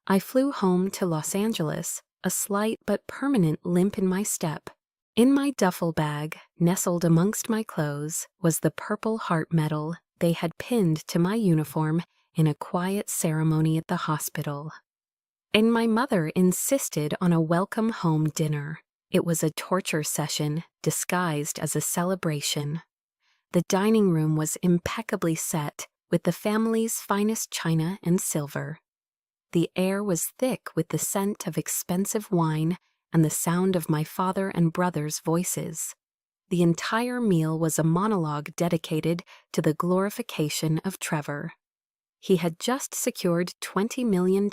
I flew home to Los Angeles, a slight but permanent limp in my step. In my duffel bag, nestled amongst my clothes, was the Purple Heart medal they had pinned to my uniform in a quiet ceremony at the hospital. And my mother insisted on a welcome home dinner. It was a torture session disguised as a celebration. The dining room was impeccably set with the family's finest china and silver. The air was thick with the scent of expensive wine and the sound of my father and brother's voices. The entire meal was a monologue dedicated to the glorification of Trevor. He had just secured $20 million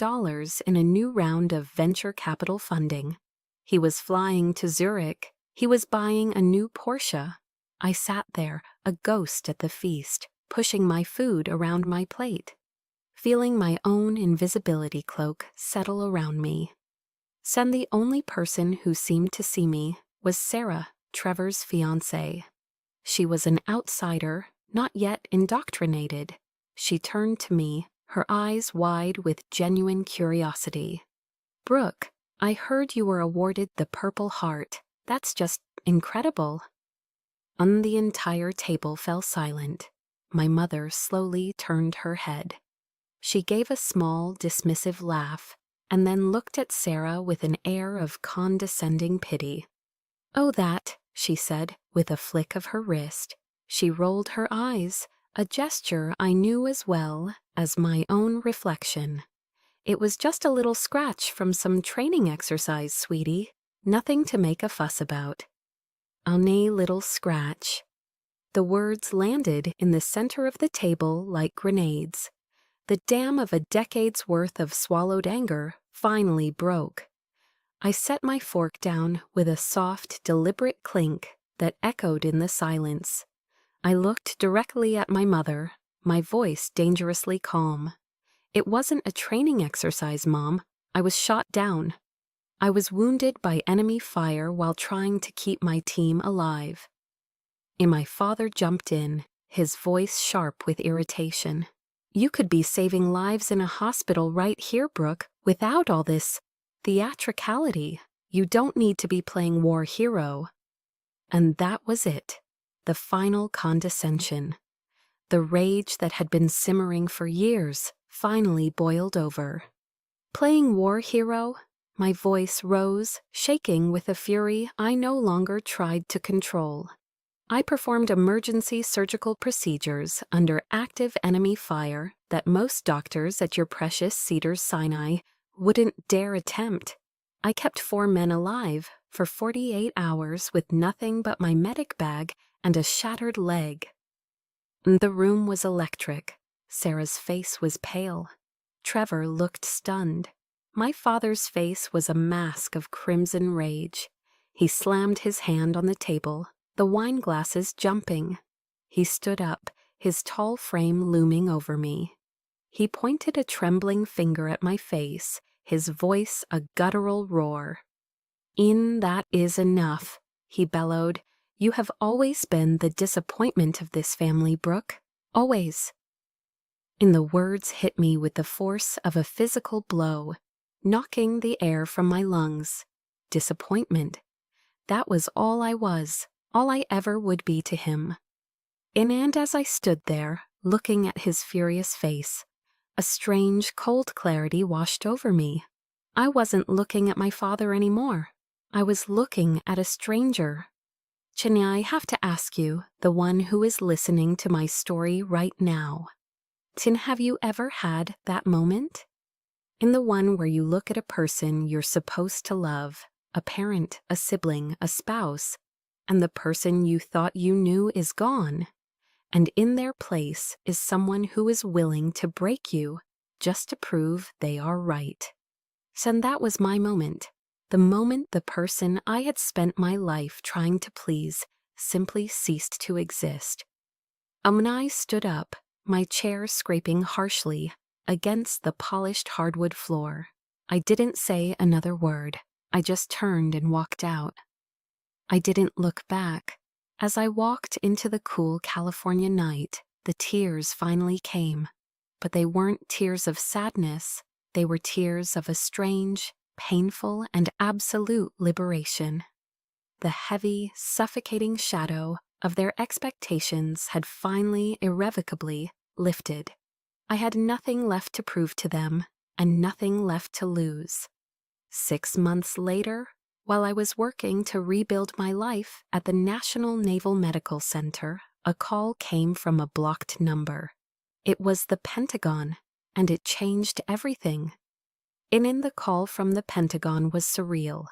in a new round of venture capital funding. He was flying to Zurich. He was buying a new Porsche. I sat there, a ghost at the feast, pushing my food around my plate, feeling my own invisibility cloak settle around me. Then the only person who seemed to see me was Sarah, Trevor's fiancée. She was an outsider, not yet indoctrinated. She turned to me, her eyes wide with genuine curiosity. "Brooke, I heard you were awarded the Purple Heart. That's just incredible." And the entire table fell silent. My mother slowly turned her head. She gave a small, dismissive laugh, and then looked at Sarah with an air of condescending pity. "Oh, that," she said, with a flick of her wrist. She rolled her eyes, a gesture I knew as well as my own reflection. "It was just a little scratch from some training exercise, sweetie. Nothing to make a fuss about." "A little scratch." The words landed in the center of the table like grenades. The dam of a decade's worth of swallowed anger finally broke. I set my fork down with a soft, deliberate clink that echoed in the silence. I looked directly at my mother, my voice dangerously calm. "It wasn't a training exercise, Mom. I was shot down. I was wounded by enemy fire while trying to keep my team alive." And my father jumped in, his voice sharp with irritation. "You could be saving lives in a hospital right here, Brooke, without all this theatricality. You don't need to be playing war hero." And that was it, the final condescension. The rage that had been simmering for years finally boiled over. "Playing war hero?" My voice rose, shaking with a fury I no longer tried to control. "I performed emergency surgical procedures under active enemy fire that most doctors at your precious Cedars-Sinai wouldn't dare attempt. I kept 4 men alive for 48 hours with nothing but my medic bag and a shattered leg." The room was electric. Sarah's face was pale. Trevor looked stunned. My father's face was a mask of crimson rage. He slammed his hand on the table, the wine glasses jumping. He stood up, his tall frame looming over me. He pointed a trembling finger at my face, his voice a guttural roar. That is enough," he bellowed. "You have always been the disappointment of this family, Brooke. Always." And the words hit me with the force of a physical blow, knocking the air from my lungs. Disappointment. That was all I was, all I ever would be to him. And as I stood there, looking at his furious face, a strange, cold clarity washed over me. I wasn't looking at my father anymore. I was looking at a stranger. Chania, I have to ask you, the one who is listening to my story right now. Tin, have you ever had that moment? In the one where you look at a person you're supposed to love, a parent, a sibling, a spouse, and the person you thought you knew is gone, and in their place is someone who is willing to break you just to prove they are right. And that was my moment. The moment the person I had spent my life trying to please simply ceased to exist. When I stood up, my chair scraping harshly against the polished hardwood floor, I didn't say another word. I just turned and walked out. I didn't look back. As I walked into the cool California night, the tears finally came. But they weren't tears of sadness. They were tears of a strange, painful, and absolute liberation. The heavy, suffocating shadow of their expectations had finally, irrevocably lifted. I had nothing left to prove to them, and nothing left to lose. 6 months later, While I was working to rebuild my life at the National Naval Medical Center, a call came from a blocked number. It was the Pentagon, and it changed everything. And in the call from the Pentagon was surreal.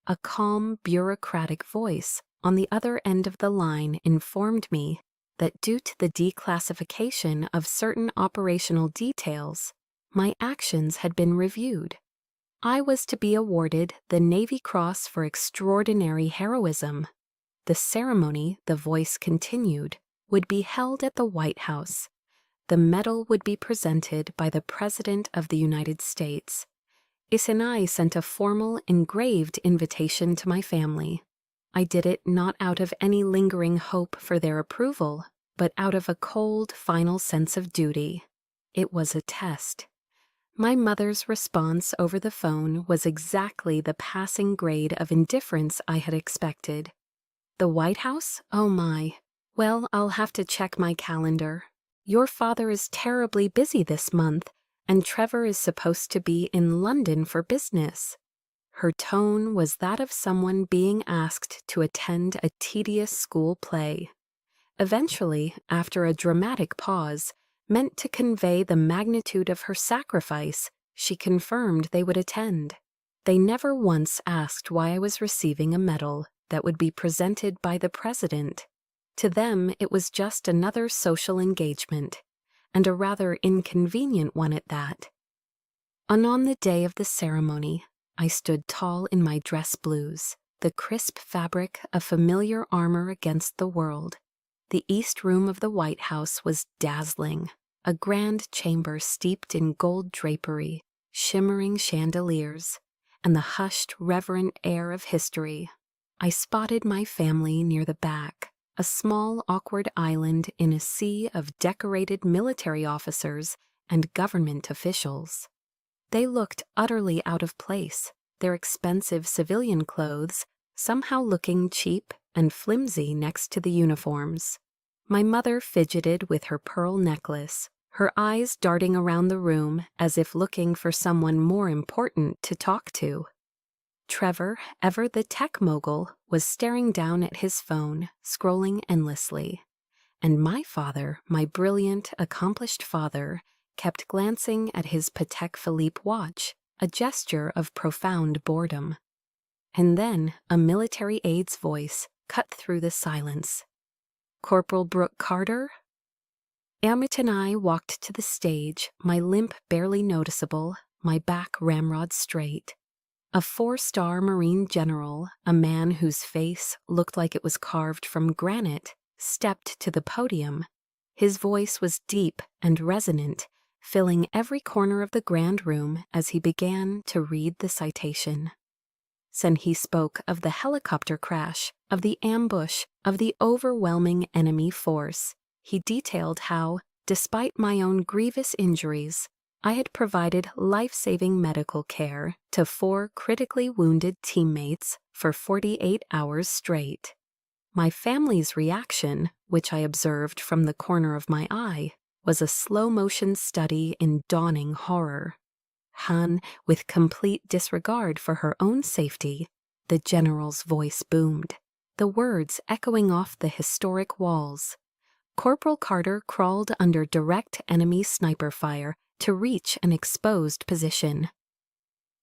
A calm, bureaucratic voice on the other end of the line informed me that due to the declassification of certain operational details, my actions had been reviewed. I was to be awarded the Navy Cross for Extraordinary Heroism. The ceremony, the voice continued, would be held at the White House. The medal would be presented by the President of the United States. I sent a formal, engraved invitation to my family. I did it not out of any lingering hope for their approval, but out of a cold, final sense of duty. It was a test. My mother's response over the phone was exactly the passing grade of indifference I had expected. The White House? Oh my. Well, I'll have to check my calendar. Your father is terribly busy this month, and Trevor is supposed to be in London for business. Her tone was that of someone being asked to attend a tedious school play. Eventually, after a dramatic pause, meant to convey the magnitude of her sacrifice, she confirmed they would attend. They never once asked why I was receiving a medal that would be presented by the president. To them, it was just another social engagement, and a rather inconvenient one at that. And on the day of the ceremony, I stood tall in my dress blues, the crisp fabric of familiar armor against the world. The East Room of the White House was dazzling, a grand chamber steeped in gold drapery, shimmering chandeliers, and the hushed, reverent air of history. I spotted my family near the back, a small, awkward island in a sea of decorated military officers and government officials. They looked utterly out of place, their expensive civilian clothes somehow looking cheap and flimsy next to the uniforms. My mother fidgeted with her pearl necklace, her eyes darting around the room as if looking for someone more important to talk to. Trevor, ever the tech mogul, was staring down at his phone, scrolling endlessly. And my father, my brilliant, accomplished father, kept glancing at his Patek Philippe watch, a gesture of profound boredom. And then a military aide's voice cut through the silence. "Corporal Brooke Carter?" Amit and I walked to the stage, my limp barely noticeable, my back ramrod straight. A 4-star Marine general, a man whose face looked like it was carved from granite, stepped to the podium. His voice was deep and resonant, filling every corner of the grand room as he began to read the citation. Then he spoke of the helicopter crash, of the ambush, of the overwhelming enemy force. He detailed how, despite my own grievous injuries, I had provided life-saving medical care to 4 critically wounded teammates for 48 hours straight. My family's reaction, which I observed from the corner of my eye, was a slow-motion study in dawning horror. Han, with complete disregard for her own safety, the general's voice boomed, the words echoing off the historic walls. Corporal Carter crawled under direct enemy sniper fire to reach an exposed position.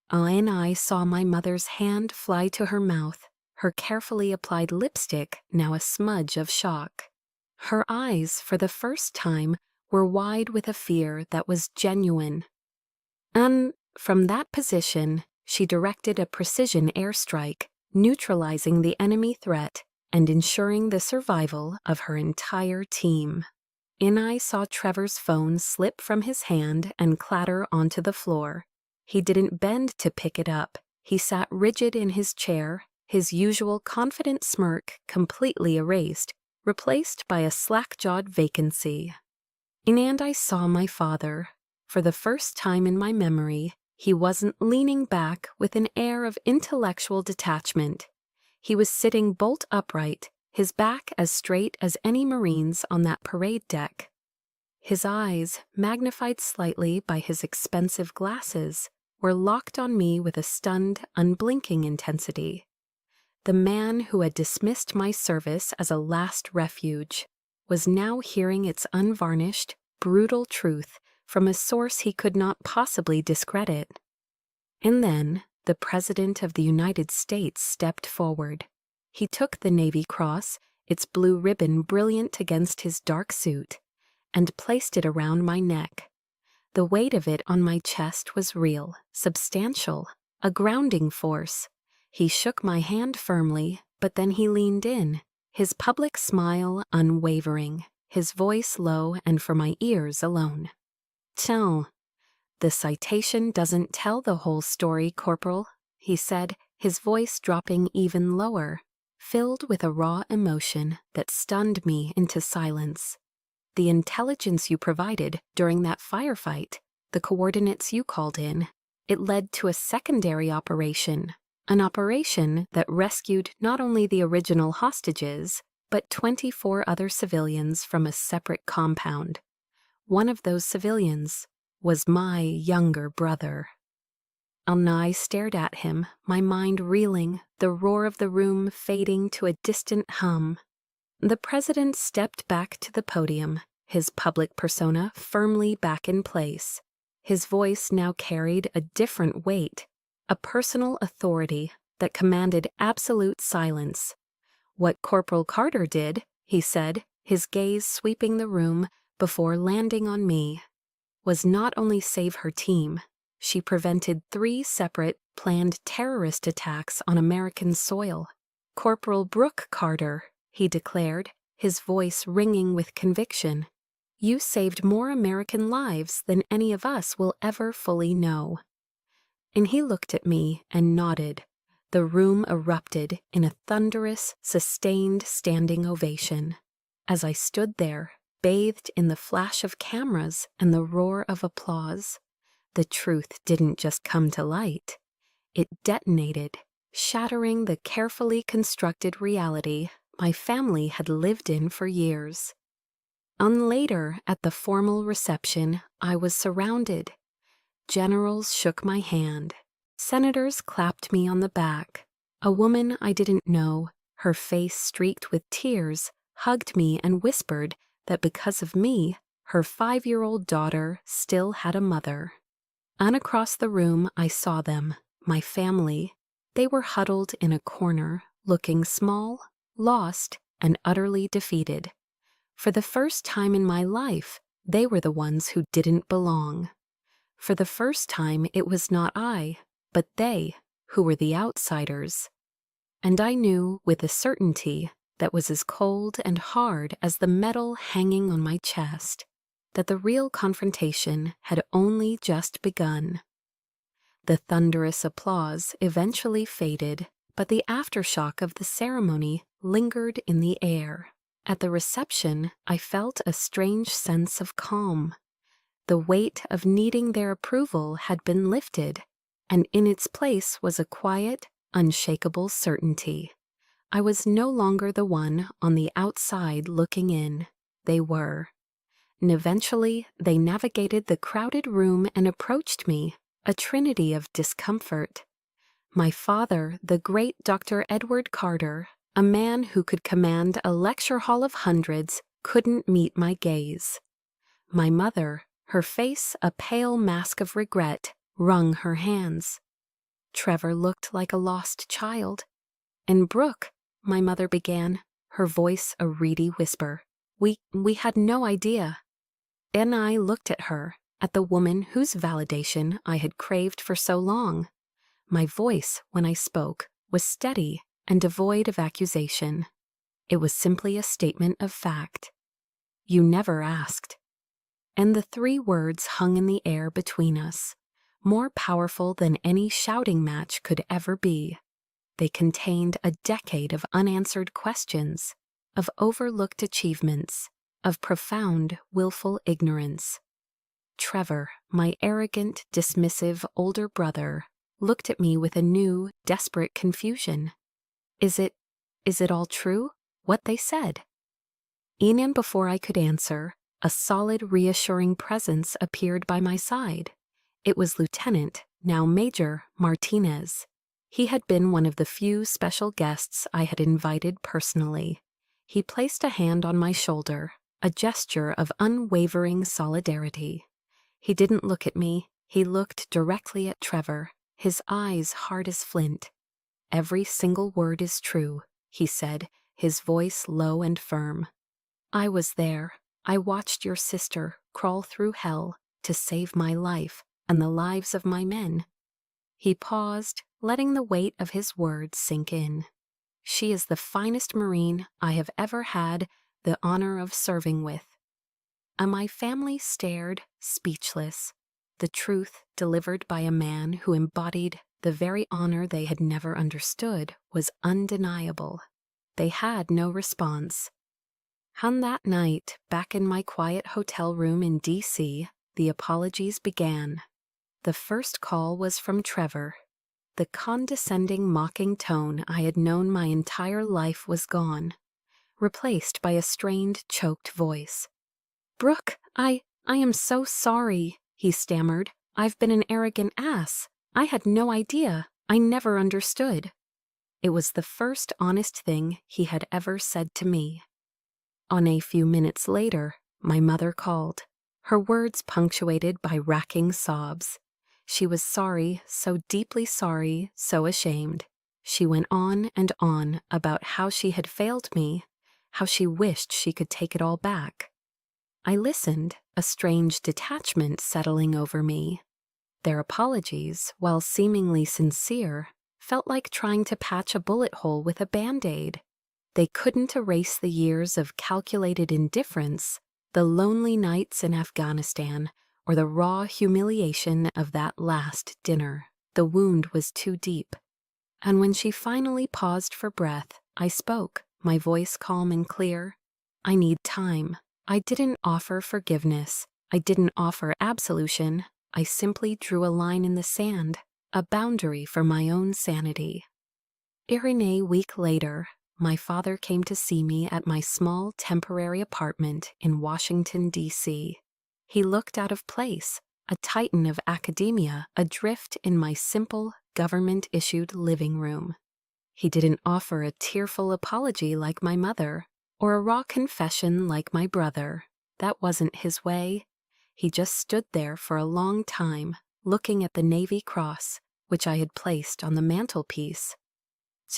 I saw my mother's hand fly to her mouth, her carefully applied lipstick now a smudge of shock. Her eyes, for the first time, were wide with a fear that was genuine. And from that position, she directed a precision airstrike, neutralizing the enemy threat and ensuring the survival of her entire team. I saw Trevor's phone slip from his hand and clatter onto the floor. He didn't bend to pick it up. He sat rigid in his chair, his usual confident smirk completely erased, replaced by a slack-jawed vacancy. And I saw my father. For the first time in my memory, he wasn't leaning back with an air of intellectual detachment. He was sitting bolt upright, his back as straight as any Marine's on that parade deck. His eyes, magnified slightly by his expensive glasses, were locked on me with a stunned, unblinking intensity. The man who had dismissed my service as a last refuge was now hearing its unvarnished, brutal truth from a source he could not possibly discredit. And then the President of the United States stepped forward. He took the Navy Cross, its blue ribbon brilliant against his dark suit, and placed it around my neck. The weight of it on my chest was real, substantial, a grounding force. He shook my hand firmly, but then he leaned in, his public smile unwavering, his voice low and for my ears alone. "Tiens, the citation doesn't tell the whole story, Corporal," he said, his voice dropping even lower, filled with a raw emotion that stunned me into silence. "The intelligence you provided during that firefight, the coordinates you called in, it led to a secondary operation, an operation that rescued not only the original hostages, but 24 other civilians from a separate compound. One of those civilians was my younger brother." I stared at him, my mind reeling, the roar of the room fading to a distant hum. The president stepped back to the podium, his public persona firmly back in place. His voice now carried a different weight, a personal authority that commanded absolute silence. "What Corporal Carter did," he said, his gaze sweeping the room before landing on me, "was not only save her team, she prevented 3 separate, planned terrorist attacks on American soil. Corporal Brooke Carter," he declared, his voice ringing with conviction, "you saved more American lives than any of us will ever fully know." And he looked at me and nodded. The room erupted in a thunderous, sustained standing ovation. As I stood there, bathed in the flash of cameras and the roar of applause, the truth didn't just come to light. It detonated, shattering the carefully constructed reality my family had lived in for years. Later, at the formal reception, I was surrounded. Generals shook my hand. Senators clapped me on the back. A woman I didn't know, her face streaked with tears, hugged me and whispered that because of me, her 5-year-old daughter still had a mother. And across the room I saw them, my family. They were huddled in a corner, looking small, lost, and utterly defeated. For the first time in my life, they were the ones who didn't belong. For the first time, it was not I, but they, who were the outsiders. And I knew with a certainty that was as cold and hard as the metal hanging on my chest, that the real confrontation had only just begun. The thunderous applause eventually faded, but the aftershock of the ceremony lingered in the air. At the reception, I felt a strange sense of calm. The weight of needing their approval had been lifted, and in its place was a quiet, unshakable certainty. I was no longer the one on the outside looking in. They were. And eventually, they navigated the crowded room and approached me, a trinity of discomfort. My father, the great Dr. Edward Carter, a man who could command a lecture hall of hundreds, couldn't meet my gaze. My mother, her face a pale mask of regret, wrung her hands. Trevor looked like a lost child. And Brooke, my mother began, her voice a reedy whisper. We had no idea." And I looked at her, at the woman whose validation I had craved for so long. My voice, when I spoke, was steady and devoid of accusation. It was simply a statement of fact. "You never asked." And the 3 words hung in the air between us, more powerful than any shouting match could ever be. They contained a decade of unanswered questions, of overlooked achievements, of profound, willful ignorance. Trevor, my arrogant, dismissive older brother, looked at me with a new, desperate confusion. Is it all true, what they said?" And before I could answer, a solid, reassuring presence appeared by my side. It was Lieutenant, now Major Martinez. He had been one of the few special guests I had invited personally. He placed a hand on my shoulder, a gesture of unwavering solidarity. He didn't look at me, he looked directly at Trevor, his eyes hard as flint. "Every single word is true," he said, his voice low and firm. "I was there. I watched your sister crawl through hell to save my life and the lives of my men." He paused, letting the weight of his words sink in. "She is the finest Marine I have ever had the honor of serving with." And my family stared, speechless. The truth, delivered by a man who embodied the very honor they had never understood, was undeniable. They had no response. And that night, back in my quiet hotel room in D.C., the apologies began. The first call was from Trevor. The condescending, mocking tone I had known my entire life was gone, replaced by a strained, choked voice. "Brooke, I am so sorry," he stammered. "I've been an arrogant ass. I had no idea. I never understood." It was the first honest thing he had ever said to me. On a few minutes later, my mother called, her words punctuated by racking sobs. She was sorry, so deeply sorry, so ashamed. She went on and on about how she had failed me, how she wished she could take it all back. I listened, a strange detachment settling over me. Their apologies, while seemingly sincere, felt like trying to patch a bullet hole with a Band-Aid. They couldn't erase the years of calculated indifference, the lonely nights in Afghanistan, or the raw humiliation of that last dinner. The wound was too deep. And when she finally paused for breath, I spoke, my voice calm and clear. "I need time. I didn't offer forgiveness. I didn't offer absolution. I simply drew a line in the sand, a boundary for my own sanity." A week later, my father came to see me at my small temporary apartment in Washington, D.C. He looked out of place, a titan of academia adrift in my simple, government-issued living room. He didn't offer a tearful apology like my mother, or a raw confession like my brother. That wasn't his way. He just stood there for a long time, looking at the Navy Cross, which I had placed on the mantelpiece.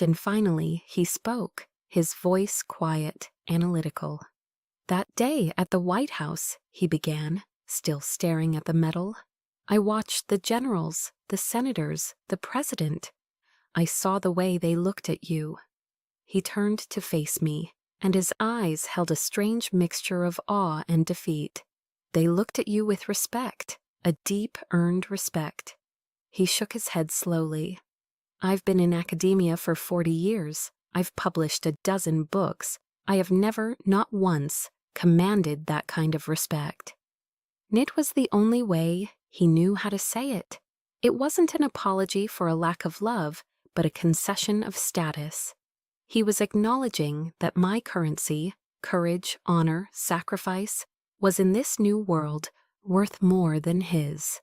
And finally, he spoke, his voice quiet, analytical. "That day at the White House," he began, still staring at the medal, "I watched the generals, the senators, the president. I saw the way they looked at you." He turned to face me, and his eyes held a strange mixture of awe and defeat. "They looked at you with respect, a deep, earned respect." He shook his head slowly. "I've been in academia for 40 years. I've published a dozen books. I have never, not once, commanded that kind of respect." And it was the only way he knew how to say it. It wasn't an apology for a lack of love, but a concession of status. He was acknowledging that my currency, courage, honor, sacrifice, was in this new world worth more than his.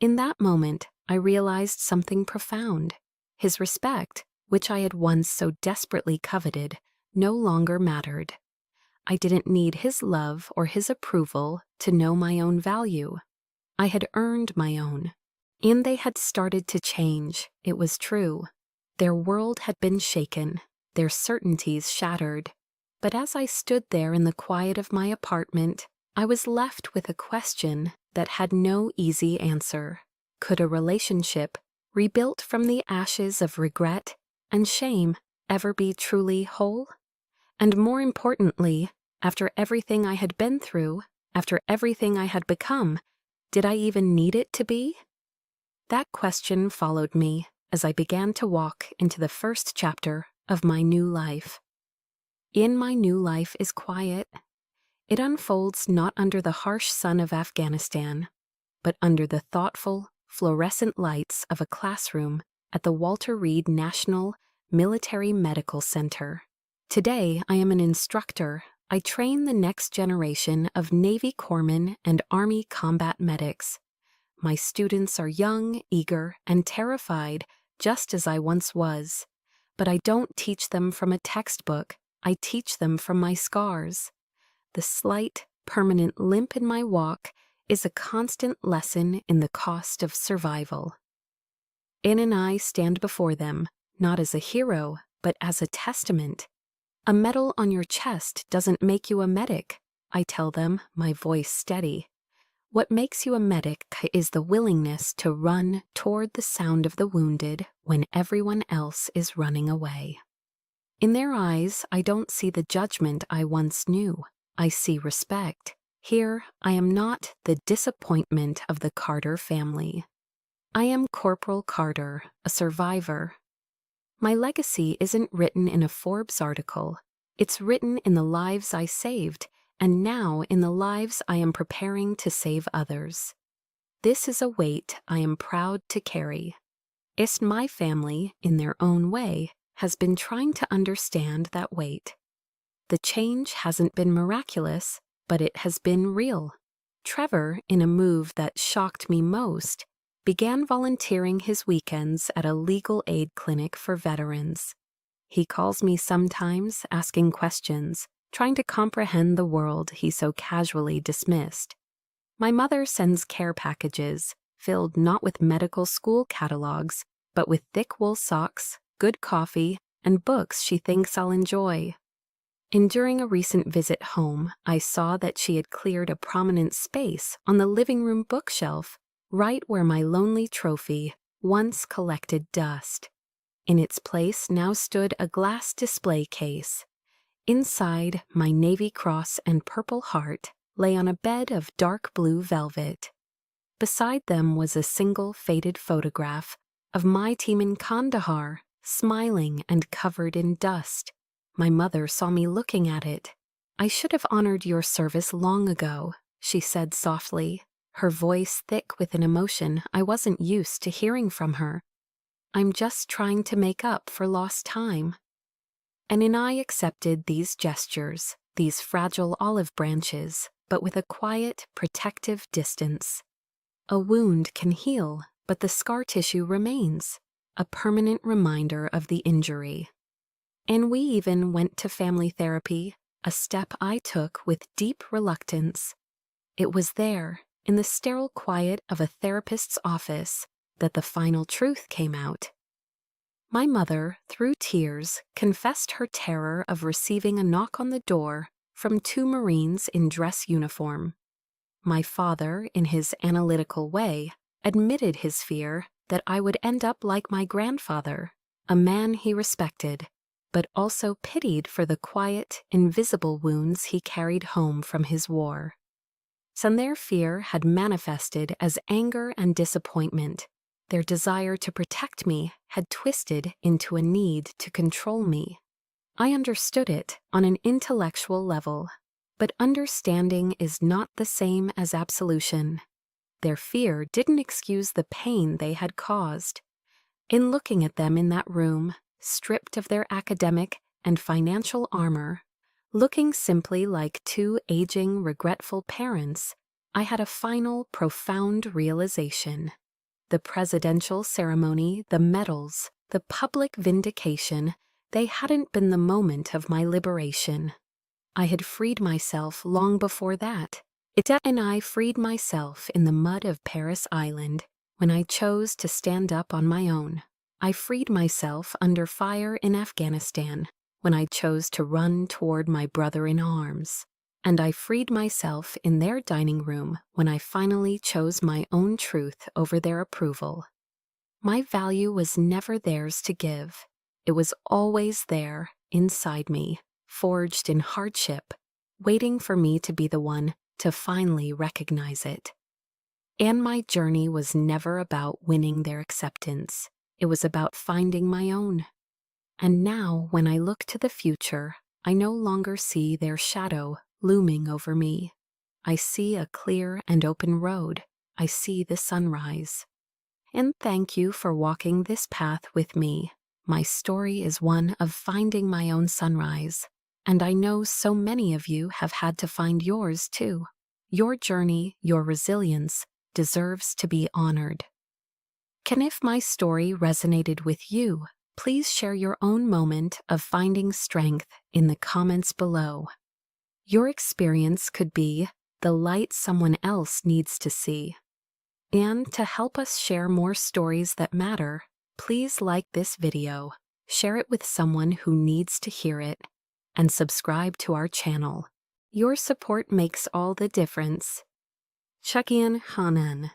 In that moment, I realized something profound. His respect, which I had once so desperately coveted, no longer mattered. I didn't need his love or his approval to know my own value. I had earned my own. And they had started to change, it was true. Their world had been shaken, their certainties shattered. But as I stood there in the quiet of my apartment, I was left with a question that had no easy answer. Could a relationship, rebuilt from the ashes of regret and shame, ever be truly whole? And more importantly, after everything I had been through, after everything I had become, did I even need it to be? That question followed me as I began to walk into the first chapter of my new life. In my new life is quiet. It unfolds not under the harsh sun of Afghanistan, but under the thoughtful, fluorescent lights of a classroom at the Walter Reed National Military Medical Center. Today, I am an instructor. I train the next generation of Navy corpsmen and Army combat medics. My students are young, eager, and terrified, just as I once was. But I don't teach them from a textbook. I teach them from my scars. The slight, permanent limp in my walk is a constant lesson in the cost of survival. In and I stand before them, not as a hero, but as a testament. A medal on your chest doesn't make you a medic, I tell them, my voice steady. What makes you a medic is the willingness to run toward the sound of the wounded when everyone else is running away. In their eyes, I don't see the judgment I once knew. I see respect. Here, I am not the disappointment of the Carter family. I am Corporal Carter, a survivor. My legacy isn't written in a Forbes article. It's written in the lives I saved, and now in the lives I am preparing to save others. This is a weight I am proud to carry. My family, in their own way, has been trying to understand that weight. The change hasn't been miraculous, but it has been real. Trevor, in a move that shocked me most, began volunteering his weekends at a legal aid clinic for veterans. He calls me sometimes, asking questions, trying to comprehend the world he so casually dismissed. My mother sends care packages, filled not with medical school catalogs, but with thick wool socks, good coffee, and books she thinks I'll enjoy. During a recent visit home, I saw that she had cleared a prominent space on the living room bookshelf, right where my lonely trophy once collected dust. In its place now stood a glass display case. Inside, my navy cross and purple heart lay on a bed of dark blue velvet. Beside them was a single faded photograph of my team in Kandahar, smiling and covered in dust. My mother saw me looking at it. "I should have honored your service long ago," she said softly, her voice thick with an emotion I wasn't used to hearing from her. "I'm just trying to make up for lost time." And I accepted these gestures, these fragile olive branches, but with a quiet, protective distance. A wound can heal, but the scar tissue remains, a permanent reminder of the injury. And we even went to family therapy, a step I took with deep reluctance. It was there, in the sterile quiet of a therapist's office, that the final truth came out. My mother, through tears, confessed her terror of receiving a knock on the door from 2 Marines in dress uniform. My father, in his analytical way, admitted his fear that I would end up like my grandfather, a man he respected, but also pitied for the quiet, invisible wounds he carried home from his war. Their fear had manifested as anger and disappointment. Their desire to protect me had twisted into a need to control me. I understood it on an intellectual level, but understanding is not the same as absolution. Their fear didn't excuse the pain they had caused. In looking at them in that room, stripped of their academic and financial armor, looking simply like 2 aging, regretful parents, I had a final, profound realization. The presidential ceremony, the medals, the public vindication, they hadn't been the moment of my liberation. I had freed myself long before that. And I freed myself in the mud of Paris Island when I chose to stand up on my own. I freed myself under fire in Afghanistan when I chose to run toward my brother in arms. And I freed myself in their dining room when I finally chose my own truth over their approval. My value was never theirs to give. It was always there, inside me, forged in hardship, waiting for me to be the one to finally recognize it. And my journey was never about winning their acceptance. It was about finding my own. And now, when I look to the future, I no longer see their shadow looming over me. I see a clear and open road. I see the sunrise. And thank you for walking this path with me. My story is one of finding my own sunrise, and I know so many of you have had to find yours too. Your journey, your resilience, deserves to be honored. Can if my story resonated with you, please share your own moment of finding strength in the comments below. Your experience could be the light someone else needs to see. And to help us share more stories that matter, please like this video, share it with someone who needs to hear it, and subscribe to our channel. Your support makes all the difference. Chuckian Hanan.